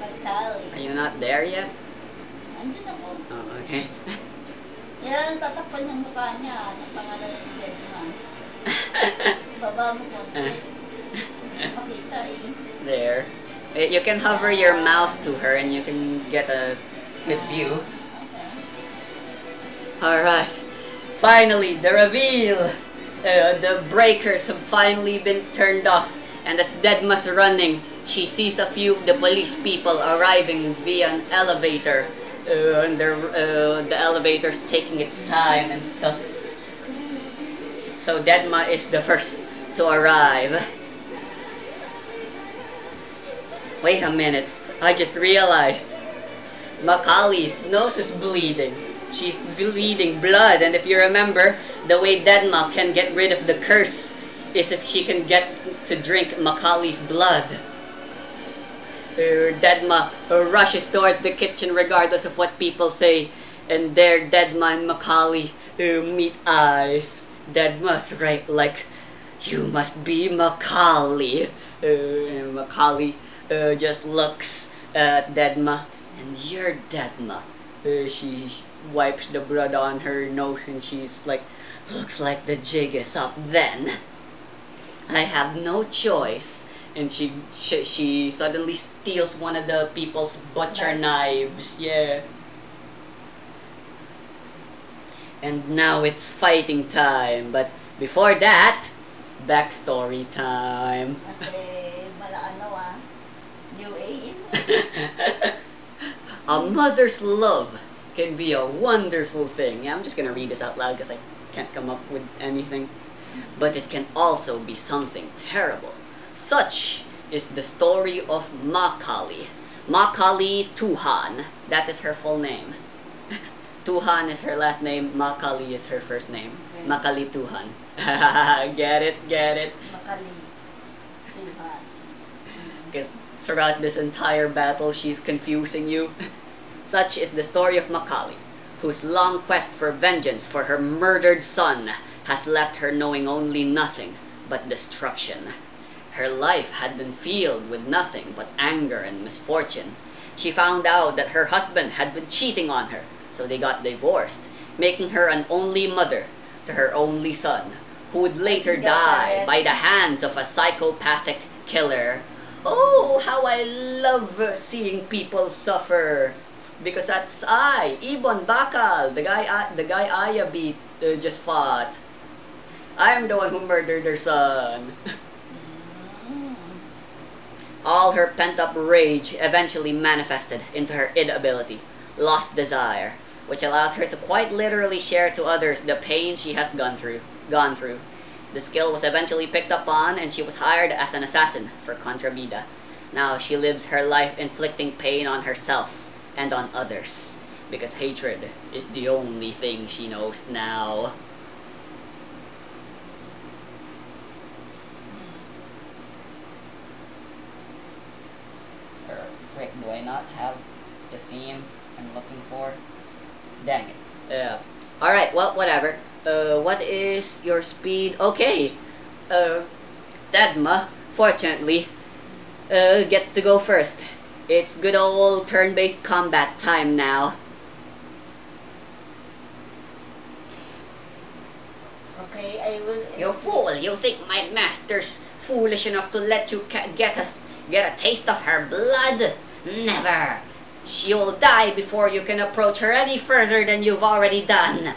Magkali. Are you not there yet? Andiyan ako. Oh, okay. Yan, tatakpan yung mukha niya. Ang pangalan ng Dedma. Baba mo konti. Makita eh. There. You can hover your mouse to her and you can get a good view. Okay. Alright. Finally, the reveal! The breakers have finally been turned off, and as Dedma's running, she sees a few of the police people arriving via an elevator. And the elevator's taking its time and stuff. So Dedma is the first to arrive. Wait a minute, I just realized. Macaulay's nose is bleeding. She's bleeding blood, and if you remember, the way Dedma can get rid of the curse is if she can get to drink Macaulay's blood. Dedma rushes towards the kitchen regardless of what people say, and there Dedma and Macaulay meet eyes. Dedma's right, like, you must be Macaulay. Macaulay just looks at Dedma, and you're Dedma. She wipes the blood on her nose and she's like, looks like the jig is up then. I have no choice. And she suddenly steals one of the people's butcher knives. Yeah. And now it's fighting time. But before that, Backstory time. Okay, malaano New age. A mother's love can be a wonderful thing. Yeah, I'm just gonna read this out loud because I can't come up with anything. But it can also be something terrible. Such is the story of Makali. Makali Tuhan. That is her full name. Tuhan is her last name. Makali is her first name. Okay. Makali Tuhan. Get it? Get it? Makali. Tuhan. Because throughout this entire battle, she's confusing you. Such is the story of Makali, whose long quest for vengeance for her murdered son has left her knowing only nothing but destruction. Her life had been filled with nothing but anger and misfortune. She found out that her husband had been cheating on her, so they got divorced, making her an only mother to her only son, who would later die by the hands of a psychopathic killer. Oh, how I love seeing people suffer. Because that's Ibon Bakal, the guy Aya beat just fought. I'm the one who murdered her son. All her pent-up rage eventually manifested into her id ability, Lost Desire, which allows her to quite literally share to others the pain she has gone through. The skill was eventually picked up on, and she was hired as an assassin for Contravida. Now she lives her life inflicting pain on herself and on others, because hatred is the only thing she knows now. Frick, do I not have the theme I'm looking for? Dang it. Yeah. Alright, well, whatever. What is your speed? Okay. Tedma, fortunately, gets to go first. It's good old turn-based combat time now. Okay, I will... You fool! You think my master's foolish enough to let you get a taste of her blood? Never! She'll die before you can approach her any further than you've already done.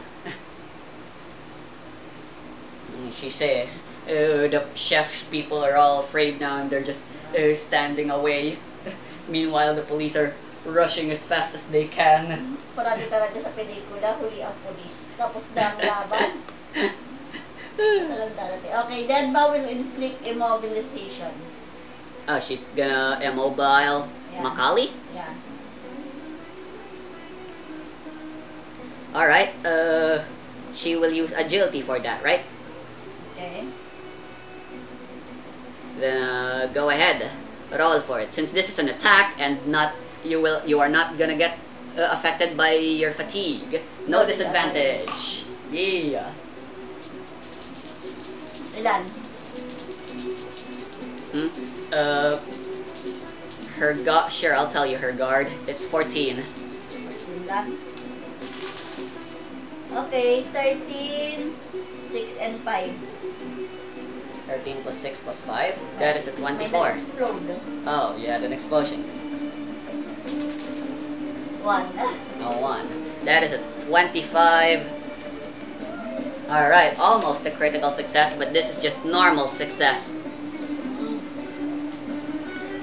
She says, the chef's people are all afraid now and they're just standing away. Meanwhile, the police are rushing as fast as they can. Parati talaga sa pelikula, huli ang pulis. Tapos na ang laban. Okay, Denma will inflict immobilization. Oh, she's gonna immobile Makali? Yeah. Alright, she will use agility for that, right? Okay. Then go ahead, roll for it. Since this is an attack and you are not gonna get affected by your fatigue. No disadvantage. Yeah. Ilan? Her guard. Sure, I'll tell you her guard. It's 14. 14 lang. Okay, 13, 6, and 5. 13 plus 6 plus 5. That is a 24. Explode. Oh, you had an explosion. 1. No, 1. That is a 25. Alright, almost a critical success, but this is just normal success.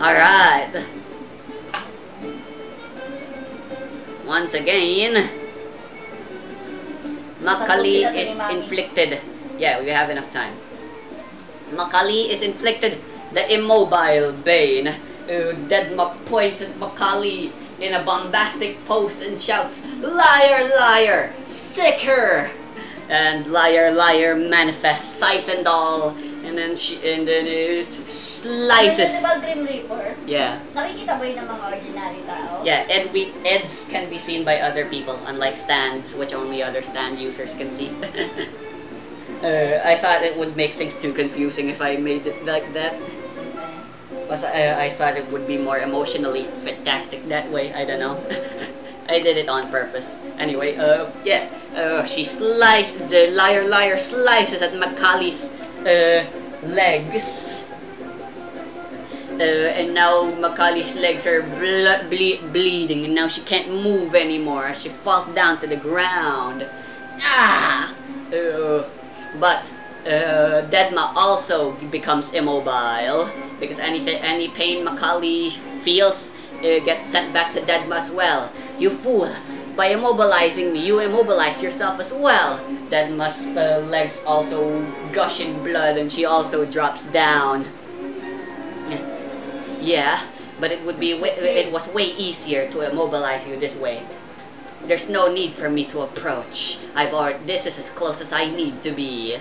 Alright. Once again, Makali is inflicted. Yeah, we have enough time. Makali is inflicted the immobile bane. Deadma points at Makali in a bombastic pose and shouts, "Liar, liar! Sicker!" And liar, liar manifests scythe and all, and then it slices. Diba Grim Reaper? Yeah. Nakikita ba yun ng mga ordinary tao? Yeah, Eds can be seen by other people, unlike stands, which only other stand users can see. I thought it would make things too confusing if I made it like that. But I thought it would be more emotionally fantastic that way. I don't know. I did it on purpose. Anyway, yeah. She sliced, the liar slices at Makali's legs. And now Makali's legs are bleeding, and now she can't move anymore. She falls down to the ground. Ah! But Deadma also becomes immobile because any pain Macaulay feels gets sent back to Deadma as well. You fool! By immobilizing me, you immobilize yourself as well. Deadma's legs also gush in blood and she also drops down. Yeah, but it was way easier to immobilize you this way. There's no need for me to approach. This is as close as I need to be.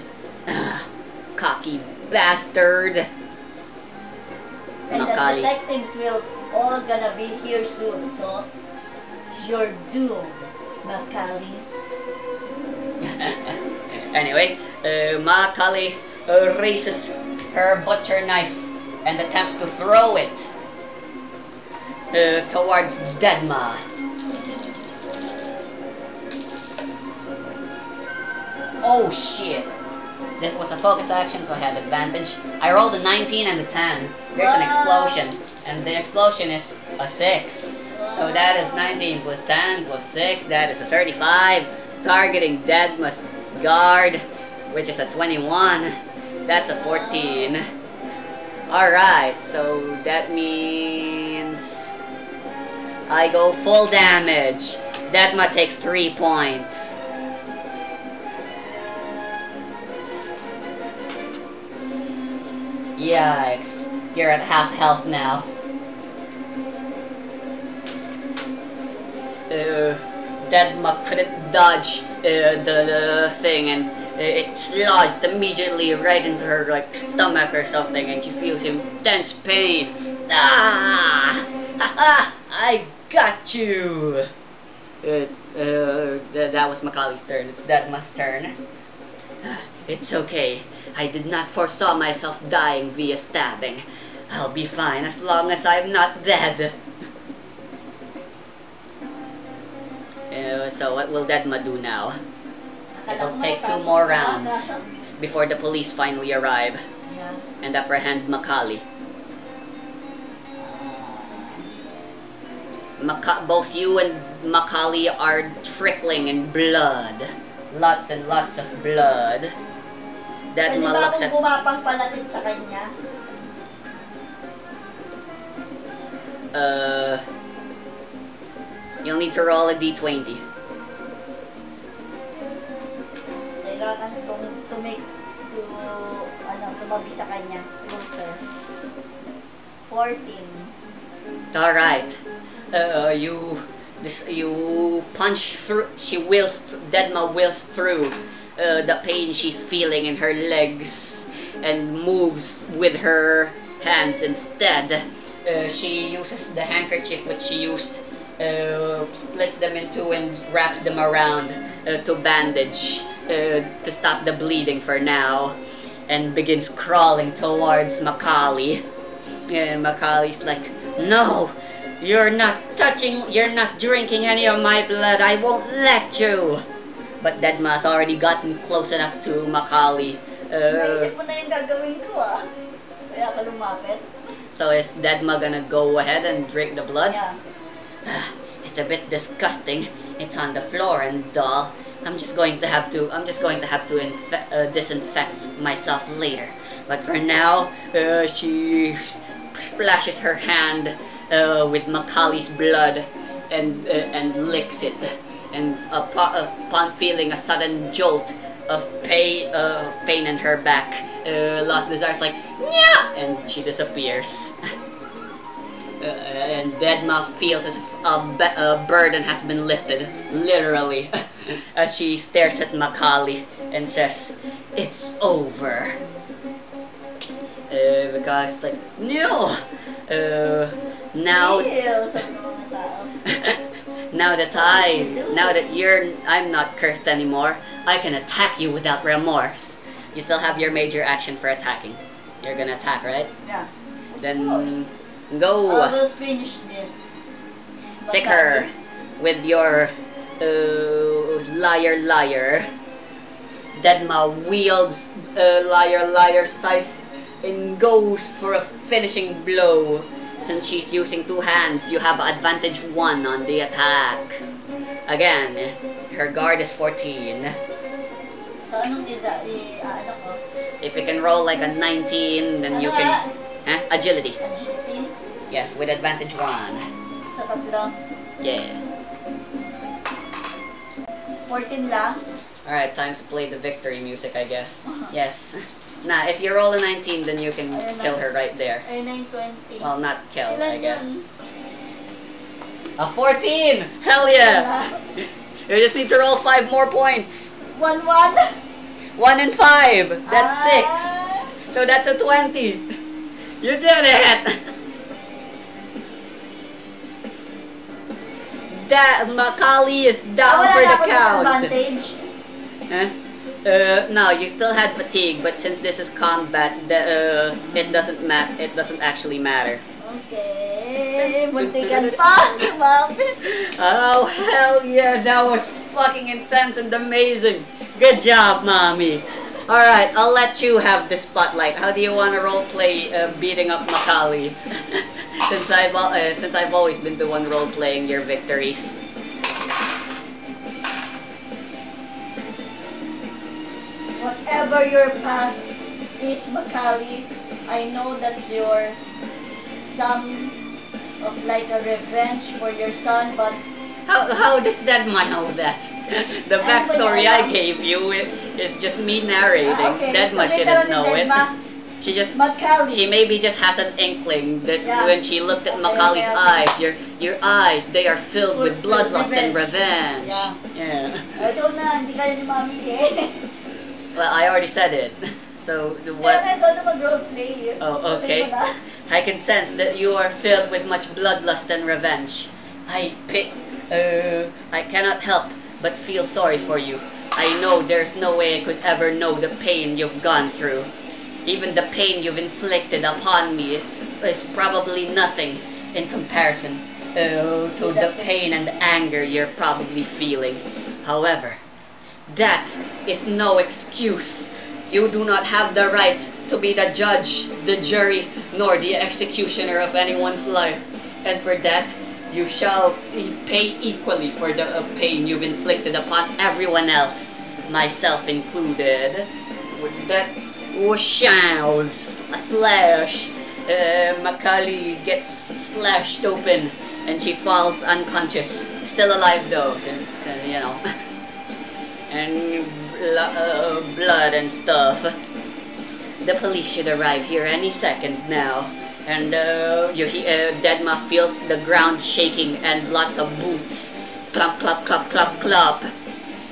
Cocky bastard. And Macaulay. the detectives will all gonna be here soon, so you're doomed, Macaulay. Anyway, Macaulay raises her butcher knife and attempts to throw it towards Deadma. Oh shit. This was a focus action, so I had advantage. I rolled a 19 and a 10. There's an explosion, and the explosion is a 6. So that is 19 plus 10 plus 6, that is a 35. Targeting Deadma's guard, which is a 21. That's a 14. Alright, so that means I go full damage. Deadma takes 3 points. Yikes. You're at half health now. Deadma couldn't dodge the thing, and it lodged immediately right into her stomach or something, and she feels intense pain. Ah! Haha! I got you! That was Macaulay's turn. It's Deadma's turn. It's okay. I did not foresaw myself dying via stabbing. I'll be fine as long as I'm not dead. So what will Deadma do now? It'll take 2 more rounds before the police finally arrive and apprehend Macaulay. Both you and Macaulay are trickling in blood. Lots and lots of blood. Deadma looks at... gumapang palapit sa kanya? You'll need to roll a d20. Kailangan kong tumabi sa kanya. Closer. 14. Alright. You punch through... Deadma wills through the pain she's feeling in her legs and moves with her hands instead. She uses the handkerchief which she used, splits them in two and wraps them around to bandage to stop the bleeding for now, and begins crawling towards Macaulay. And Macaulay's like, "No! You're not drinking any of my blood, I won't let you!" But Deadma's already gotten close enough to Macaulay. Naisip mo na yung gagawin ko Kaya ka lumapit. So is Deadma gonna go ahead and drink the blood? Yeah. It's a bit disgusting. It's on the floor and dull. I'm just going to have to disinfect myself later. But for now, she splashes her hand with Macaulay's blood and licks it. And upon feeling a sudden jolt of pain in her back, Lost Desire's like, "Nya!" and she disappears. And Deadma feels as if a burden has been lifted, literally, as she stares at Macaulay and says, "It's over." Because like, no! Now... Now that I'm not cursed anymore, I can attack you without remorse. You still have your major action for attacking. You're gonna attack, right? Yeah. Then go. I will finish this. Sick her with your liar. Deadma wields liar scythe and goes for a finishing blow. Since she's using 2 hands, you have advantage 1 on the attack. Again, her guard is 14. So anong ano ko? If you can roll like a 19, then you can... Huh? Agility. Agility. Yes, with advantage 1. Sa tatlo. Yeah. 14 lang. Alright, time to play the victory music, I guess. Yes. Nah, if you roll a 19, then you can kill her right there. Ay, 920. Well, not kill, Ilan I guess. yun? A 14! Hell yeah! You just need to roll 5 more points. 1-1? 1 and 5. That's 6. So that's a 20. You did it! That Macaulay is down for the count. Disadvantage. Huh? No, you still had fatigue, but since this is combat, it doesn't actually matter. Okay, muntikan pa. Sumapit. Oh hell yeah, that was fucking intense and amazing. Good job, mommy. Alright, I'll let you have the spotlight. How do you want to roleplay beating up Macaulay? since I've always been the one roleplaying your victories. Whatever your past is, Macaulay, I know that you're some of like a revenge for your son, but How does Deadma know that? The backstory I gave you is just me narrating. okay. Deadma So shouldn't know it. Deadma, she maybe just has an inkling that when she looked at Okay, Macaulay's okay. eyes, your eyes, they are filled with bloodlust and revenge. Yeah. Yeah. Ito na, hindi kaya ni Mami eh. Well, I already said it. So what? Kaya ikaw na mag-roleplay. Oh, okay. I can sense that you are filled with much bloodlust and revenge. I cannot help but feel sorry for you. I know there's no way I could ever know the pain you've gone through. Even the pain you've inflicted upon me is probably nothing in comparison to the pain and anger you're probably feeling. However, that is no excuse. You do not have the right to be the judge, the jury, nor the executioner of anyone's life. And for that, you shall pay equally for the pain you've inflicted upon everyone else, myself included. With that slash, Macaulay gets slashed open and she falls unconscious. Still alive though, since you know. And blood and stuff. The police should arrive here any second now. And Deadma feels the ground shaking and lots of boots. Clop, clop, clop, clop, clop.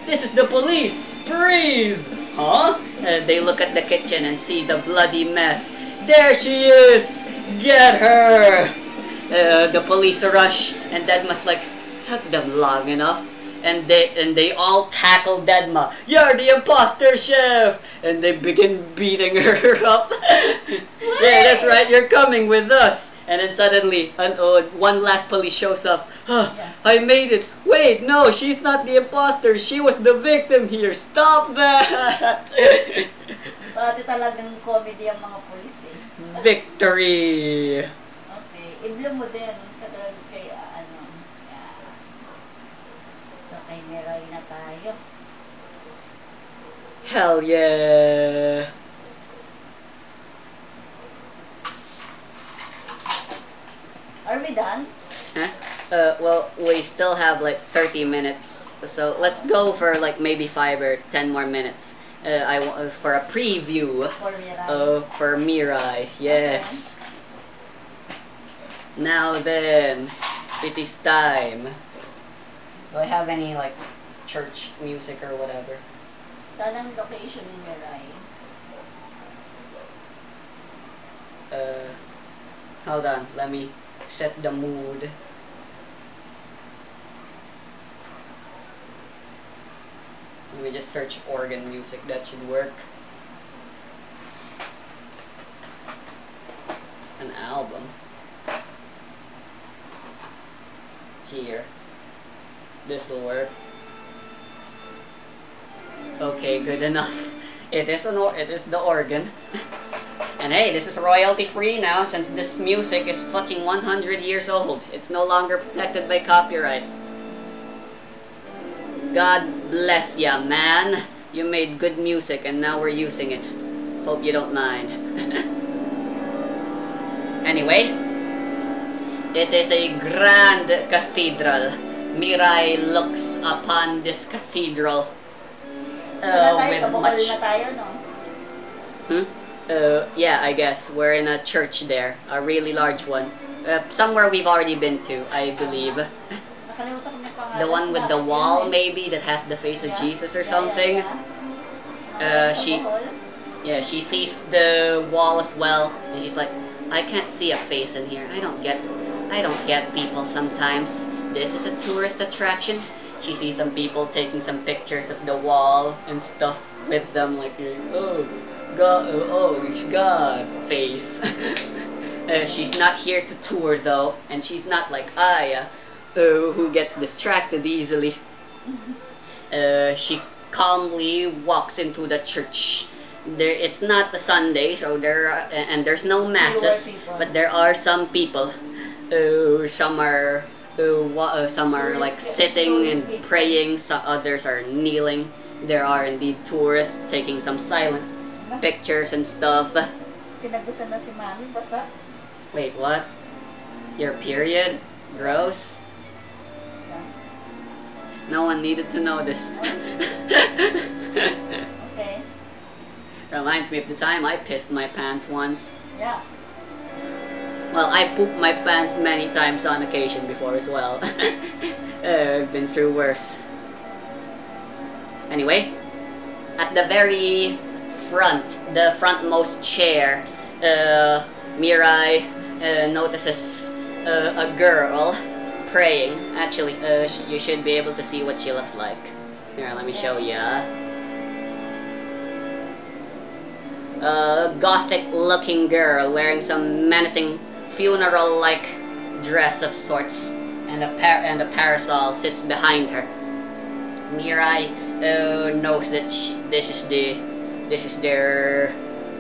This is the police! Freeze! Huh? They look at the kitchen and see the bloody mess. There she is! Get her! The police rush, and Deadma's like, took them long enough. And they all tackle Deadma. You're the imposter, chef! And they begin beating her up. Yeah, that's right, you're coming with us. And then suddenly, one last police shows up. I made it. Wait, no, she's not the imposter. She was the victim here. Stop that! Pati talagang comedy ang mga pulis eh. Victory! Okay, i-blow mo din. Katulad kay ano. So kay Mirai na tayo. Hell yeah! Are we done? Huh? Well, we still have like 30 minutes, so let's go for like maybe 5 or 10 more minutes. I want for a preview for Mirai. Yes. Okay. Now then, it is time. Do I have any like church music or whatever? Saan ang location ni Mirai? Hold on. Let me set the mood. Let me just search organ music. That should work. An album. Here. This'll work. Okay, good enough. It is the organ. And hey, this is royalty free now since this music is fucking 100 years old. It's no longer protected by copyright. God bless ya, man. You made good music and now we're using it. Hope you don't mind. Anyway, it is a grand cathedral. Mirai looks upon this cathedral with much... na tayo, no? Yeah, I guess. We're in a church there. A really large one. Somewhere we've already been to, I believe. Nakalimutan ko na pangalan. The one with the wall, maybe, that has the face of Jesus or something. She sees the wall as well, and she's like, I can't see a face in here. I don't get people sometimes. This is a tourist attraction. She sees some people taking some pictures of the wall and stuff with them, like, oh God, oh God, face. She's not here to tour though, and she's not like Aya, who gets distracted easily. She calmly walks into the church. It's not a Sunday, so there's no masses, but there are some people. Some are like sitting and praying. Some others are kneeling. There are indeed tourists taking some silent pictures and stuff. Pinagbusan na si Mami, basa. Wait, what? Your period? Gross. No one needed to know this. Okay. Reminds me of the time I pissed my pants once. Yeah. Well, I pooped my pants many times on occasion before as well. I've been through worse. Anyway, at the very front, the frontmost chair, Mirai notices a girl praying. Actually, you should be able to see what she looks like. Here, let me show ya. A gothic-looking girl wearing some menacing funeral-like dress of sorts, and a parasol sits behind her. Mirai knows that this is their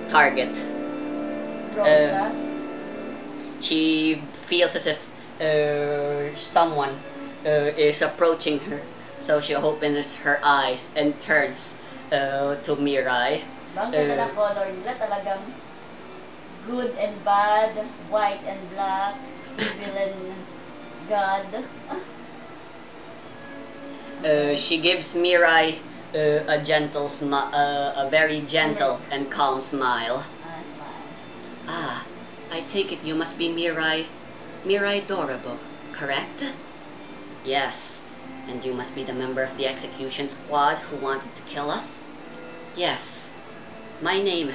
target. Rosas. She feels as if someone is approaching her, so she opens her eyes and turns to Mirai. Ang ganda ng color nila, talagang good and bad, white and black, evil and God. She gives Mirai a very gentle and calm smile. Smile. Ah, I take it you must be Mirai Dorabo, correct? Yes, and you must be the member of the execution squad who wanted to kill us? Yes. My name...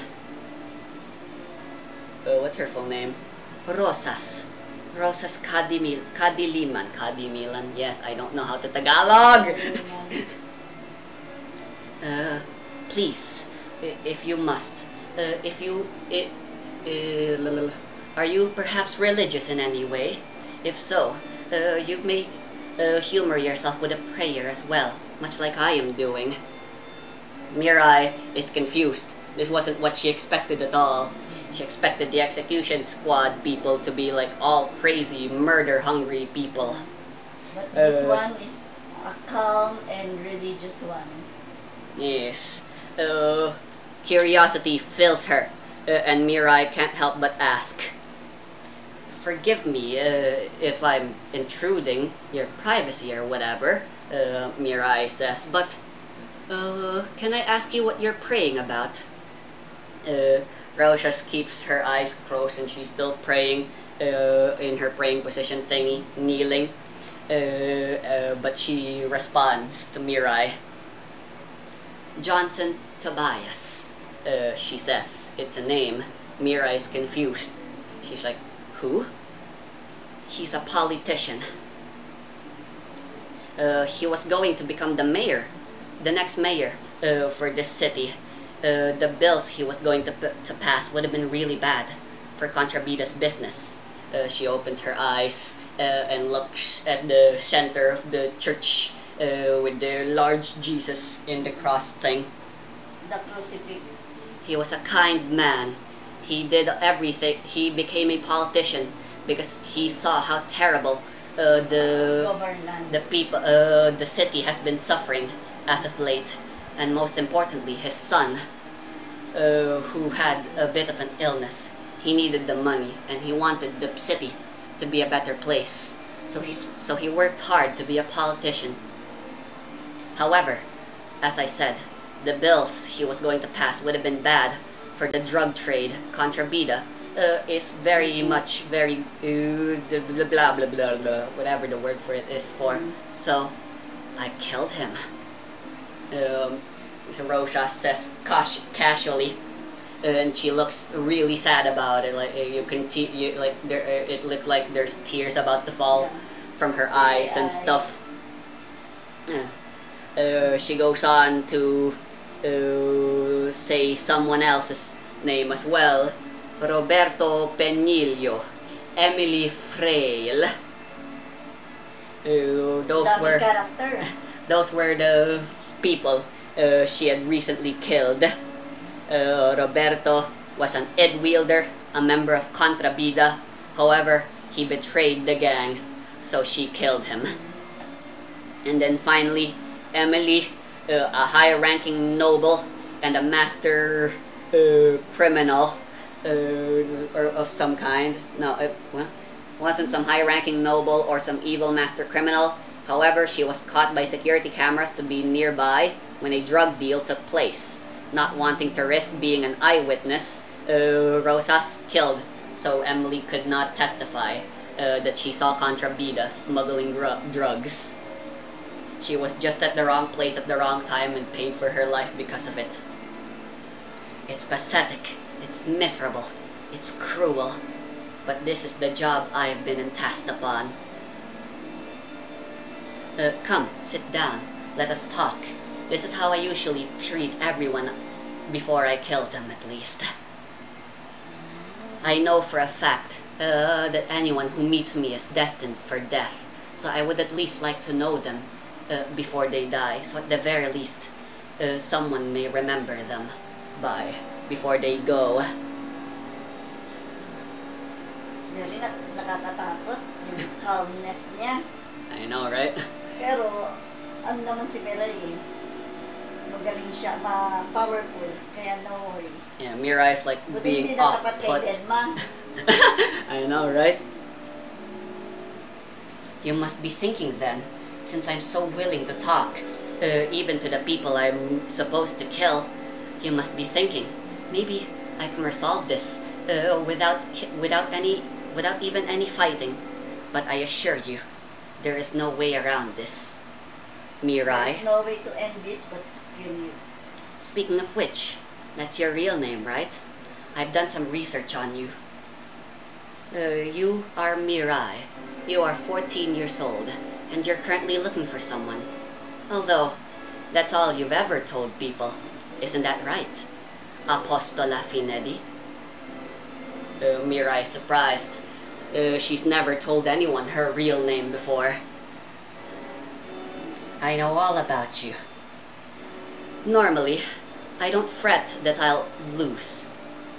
what's her full name? Rosas Kadiliman. Yes, I don't know how to Tagalog! Please, if you must, are you perhaps religious in any way? If so, you may humor yourself with a prayer as well, much like I am doing. Mirai is confused. This wasn't what she expected at all. She expected the execution squad people to be like all crazy, murder-hungry people. But this one is a calm and religious one. Yes. Curiosity fills her, and Mirai can't help but ask. Forgive me if I'm intruding your privacy or whatever, Mirai says, but can I ask you what you're praying about? Rosas keeps her eyes closed and she's still praying in her praying position thingy, kneeling. But she responds to Mirai. Johnson Tobias, she says. It's a name. Mirai is confused. She's like, who? He's a politician. He was going to become the mayor, the next mayor for this city. The bills he was going to pass would have been really bad for Contrabida's business. She opens her eyes and looks at the center of the church with the large Jesus in the cross thing. The crucifix. He was a kind man. He did everything. He became a politician because he saw how terrible the people, the city has been suffering as of late, and most importantly, his son. who had a bit of an illness. He needed the money, and he wanted the city to be a better place. So he worked hard to be a politician. However, as I said, the bills he was going to pass would have been bad, for the drug trade, contrabida, is very much very blah blah blah blah, whatever the word for it is for. So I killed him. So Rosa says casually, and she looks really sad about it. Like you can it looks like there's tears about to fall from her eyes and stuff. She goes on to say someone else's name as well. Roberto Penilio, Emily Frail. Those were the people she had recently killed. Roberto was an Ed wielder, a member of Contrabida. However, he betrayed the gang, so she killed him. And then finally, Emily, a high-ranking noble and a master criminal or of some kind. No, it wasn't some high-ranking noble or some evil master criminal. However, she was caught by security cameras to be nearby when a drug deal took place. Not wanting to risk being an eyewitness, Rosas killed, so Emily could not testify that she saw Contrabida smuggling drugs. She was just at the wrong place at the wrong time and paid for her life because of it. It's pathetic, it's miserable, it's cruel, but this is the job I have been tasked upon. Come, sit down, let us talk. This is how I usually treat everyone before I kill them, at least. I know for a fact that anyone who meets me is destined for death, so I would at least like to know them before they die, so at the very least, someone may remember them before they go. Very nakakatakot yung calmness niya. I know, right? Pero, ano naman si Mirai, magaling siya, powerful, kaya no worries. Yeah, Mirai is like But being hindi na off-put. kapatid, Edma. I know, right? You must be thinking then, since I'm so willing to talk, even to the people I'm supposed to kill, you must be thinking, maybe I can resolve this without even any fighting. But I assure you, there is no way around this. Mirai. There's no way to end this but to kill you. Speaking of which, that's your real name, right? I've done some research on you. You are Mirai. You are 14 years old, and you're currently looking for someone. Although, that's all you've ever told people. Isn't that right? Apostola Finedi? Mirai is surprised. She's never told anyone her real name before. I know all about you. Normally, I don't fret that I'll lose.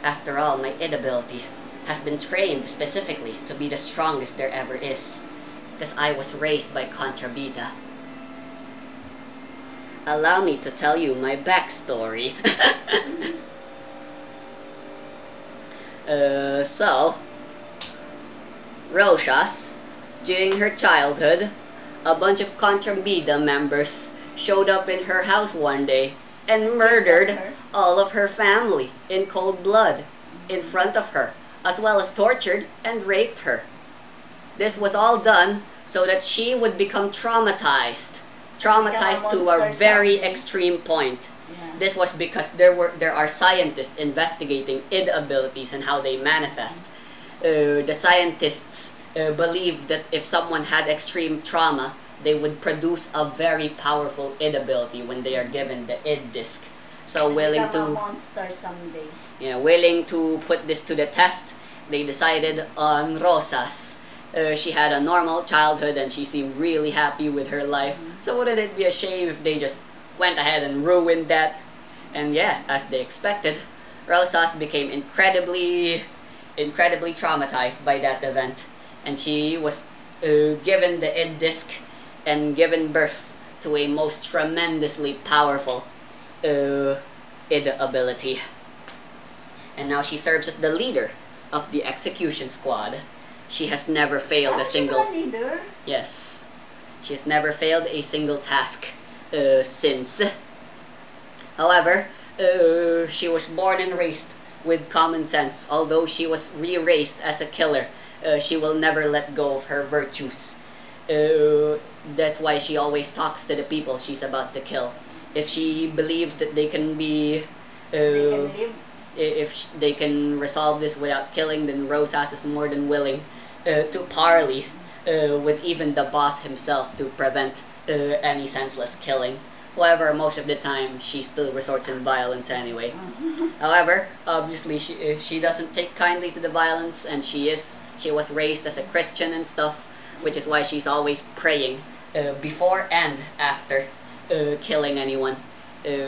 After all, my id ability has been trained specifically to be the strongest there ever is, because I was raised by Contrabida. Allow me to tell you my backstory. So, Roshas, during her childhood, a bunch of Contrabida members showed up in her house one day and murdered all of her family in cold blood in front of her, as well as tortured and raped her. This was all done so that she would become traumatized to a very extreme point. Yeah. This was because there are scientists investigating id abilities and how they manifest. The scientists believe that if someone had extreme trauma, they would produce a very powerful id ability when they are given the id disc. So willing to a monster someday. Willing to put this to the test, they decided on Rosas. She had a normal childhood and she seemed really happy with her life. So wouldn't it be a shame if they just went ahead and ruined that? And yeah, as they expected, Rosas became incredibly traumatized by that event, and she was given the id disc and given birth to a most tremendously powerful id ability. and now she serves as the leader of the execution squad. She has never failed a single... leader? Yes. She has never failed a single task since. However, she was born and raised with common sense. Although she was re-raised as a killer, she will never let go of her virtues. That's why she always talks to the people she's about to kill. If she believes that they can be... they can live? If they can resolve this without killing, then Rosas is more than willing to parley with even the boss himself to prevent any senseless killing. However, most of the time, she still resorts in violence anyway. However, obviously, she doesn't take kindly to the violence, and she was raised as a Christian and stuff, which is why she's always praying before and after killing anyone.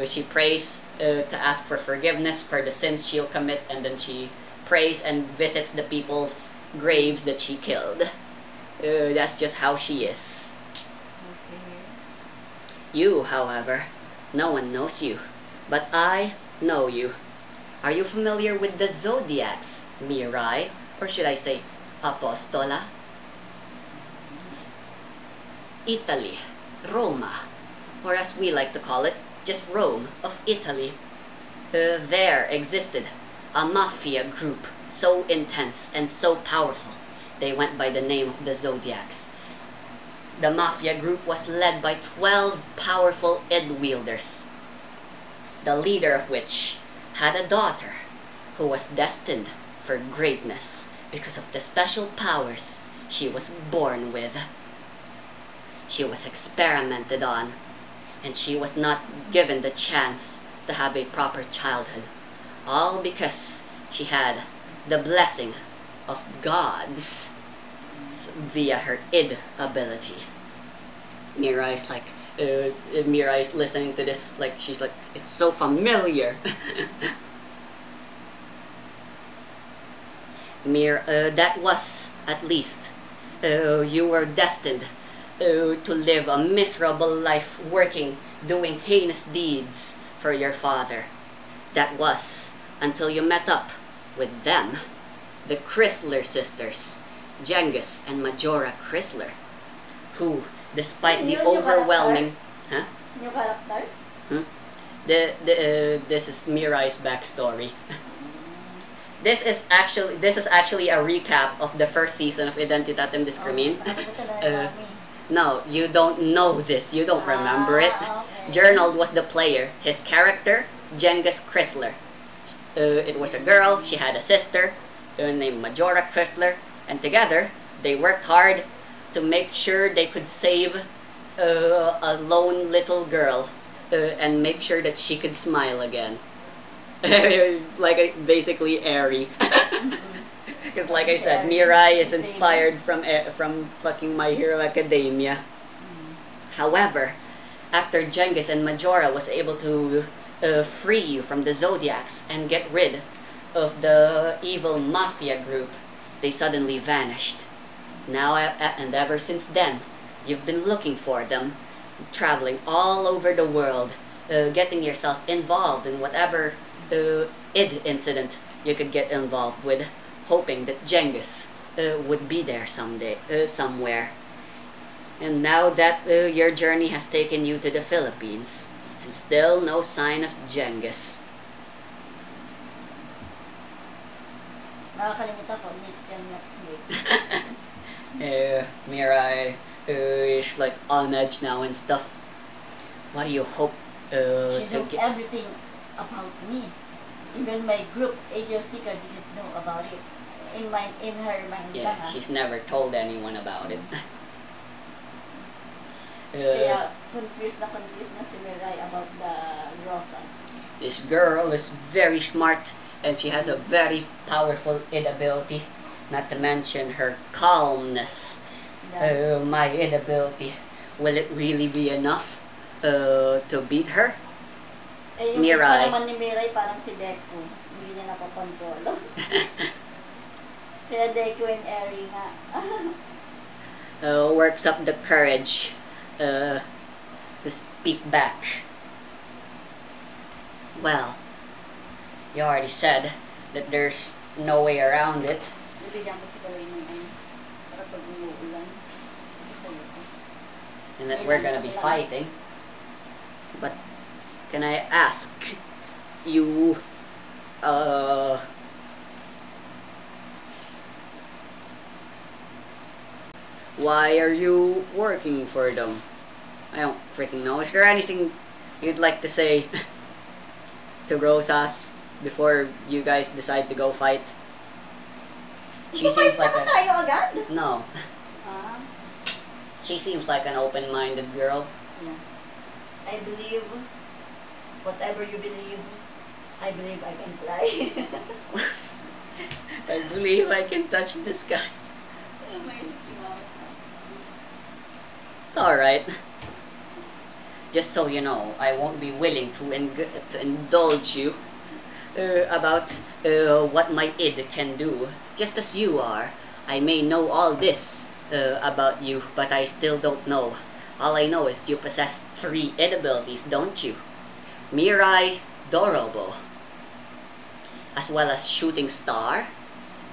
She prays to ask for forgiveness for the sins she'll commit, and then she prays and visits the people's graves that she killed. That's just how she is. You, however, no one knows you, but I know you. Are you familiar with the zodiacs, Mirai? Or should I say, Apostola? Italy, Roma, or as we like to call it, just Rome of Italy. There existed a mafia group so intense and so powerful, they went by the name of the Zodiacs. The mafia group was led by 12 powerful Id wielders, the leader of which had a daughter who was destined for greatness because of the special powers she was born with. She was experimented on, and she was not given the chance to have a proper childhood, all because she had the blessing of gods via her id ability. Mirai's like, Mirai's listening to this, like, she's like, it's so familiar. That was, at least, you were destined to live a miserable life working, doing heinous deeds for your father. That was until you met up with them, the Chrysler sisters, Genghis and Majora Chrysler, who, despite the overwhelming... Huh? New character? This is Mirai's backstory. This is actually a recap of the first season of Identitatem Discrimin. No, you don't know this. You don't remember it. Okay. Gernald was the player. His character, Genghis Chrysler. It was a girl. She had a sister named Majora Chrysler. And together, they worked hard to make sure they could save a lone little girl and make sure that she could smile again. Like basically Airy. Because like I said, Mirai is inspired from fucking My Hero Academia. However, after Genghis and Majora was able to free you from the Zodiacs and get rid of the evil mafia group, they suddenly vanished. Now and ever since then, you've been looking for them, traveling all over the world, getting yourself involved in whatever id incident you could get involved with, hoping that Genghis would be there someday, somewhere. And now that your journey has taken you to the Philippines, and still no sign of Genghis. Nakakalimutan ko, meet them next week. Mirai is like on edge now and stuff. What do you hope She to knows get? everything about me. Even my group, Agent Seeker, didn't know about it. In her mind Yeah, lang, she's never told anyone about it. Kaya confused na si Mirai about the Rosas. This girl is very smart, and she has a very powerful id ability. Not to mention her calmness. My id ability. Will it really be enough to beat her? Eh, yung Mirai. iba naman ni Mirai parang si Deku. Hindi niya napakontrol. Kaya Deku and Eri nga. Works up the courage to speak back. Well, you already said that there's no way around it, Bibigyan ko si Kaloy ng ano, para pag umuulan. Ito sa'yo ko. and that we're gonna be fighting. But can I ask you, why are you working for them? I don't freaking know. Is there anything you'd like to say to Rosas before you guys decide to go fight? She seems like na tayo agad? no. Ah, She seems like an open-minded girl. yeah. I believe, whatever you believe, I believe I can fly. I believe I can touch the sky. Maisip si Mama. It's alright. Just so you know, I won't be willing to indulge you about what my id can do. Just as you are. I may know all this about you, but I still don't know. All I know is you possess 3 id abilities, don't you? Mirai Dorobo, as well as Shooting Star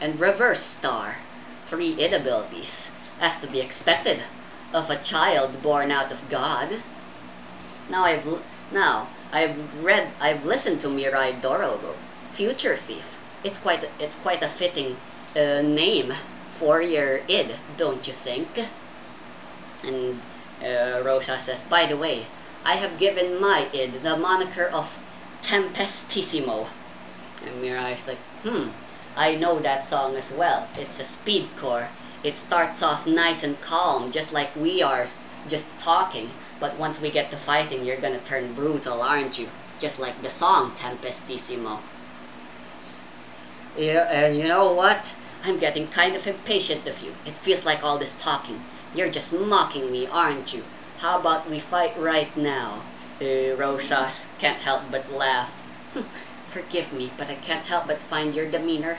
and Reverse Star. 3 id abilities, as to be expected of a child born out of God. I've listened to Mirai Dorobo, Future Thief. It's quite a fitting name for your id, don't you think? And Rosa says, by the way, I have given my id the moniker of Tempestissimo. And Mirai's like, I know that song as well. It's a speedcore. It starts off nice and calm, just like we are just talking. But once we get to fighting, you're gonna turn brutal, aren't you? Just like the song Tempestissimo. Yeah, and you know what? I'm getting kind of impatient of you. It feels like all this talking. You're just mocking me, aren't you? How about we fight right now? Rosas can't help but laugh. Forgive me, but I can't help but find your demeanor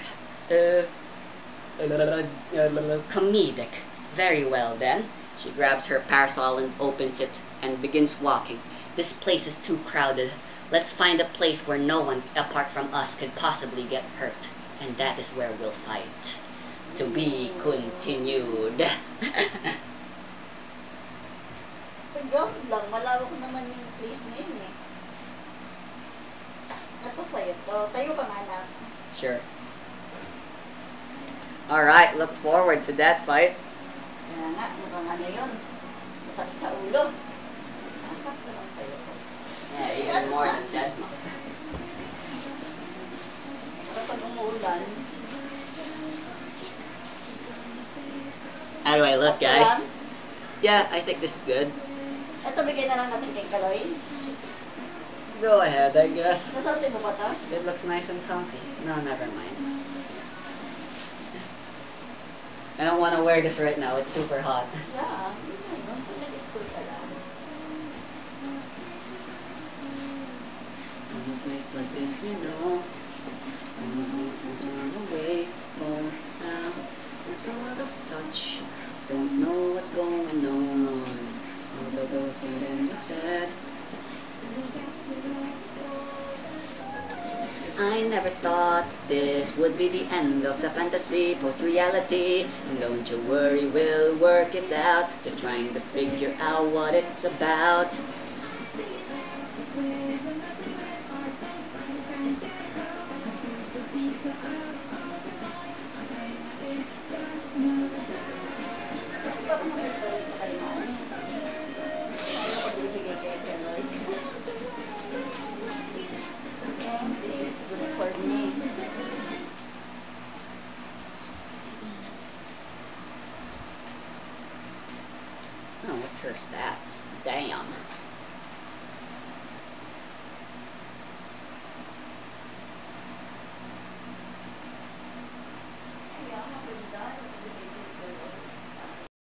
comedic. Very well then. She grabs her parasol and opens it and begins walking. This place is too crowded. Let's find a place where no one apart from us could possibly get hurt. And that is where we'll fight. To be continued. Sa ground lang, malawak naman yung place na yun eh. Ito sa'yo to. Tayo ka nga na. Sure. Alright, look forward to that fight. Kaya nga, mukhang ano yun. Masakit sa ulo. Nasakto lang sa'yo to. Yeah, even more than that. Para pag umuulan. How do I look, guys? Yeah, I think this is good. Ito, bigay na lang natin kay Kaloy. Go ahead, I guess. Sasuotin mo ba ito? It looks nice and comfy. No, never mind. I don't want to wear this right now. It's super hot. Yeah, yun na yun. Kung nag-school ka lang. In a place like this, you know, I'm not going to turn away for now. The sort of touch, don't know what's going on. All the thoughts get in your head. I never thought this would be the end of the fantasy post-reality. Don't you worry, we'll work it out. Just trying to figure out what it's about. Kasi parang maganda rin pa kayo na. Ayaw ko bibigay kay Kaloy. This is good for me. Oh, what's her stats? Damn.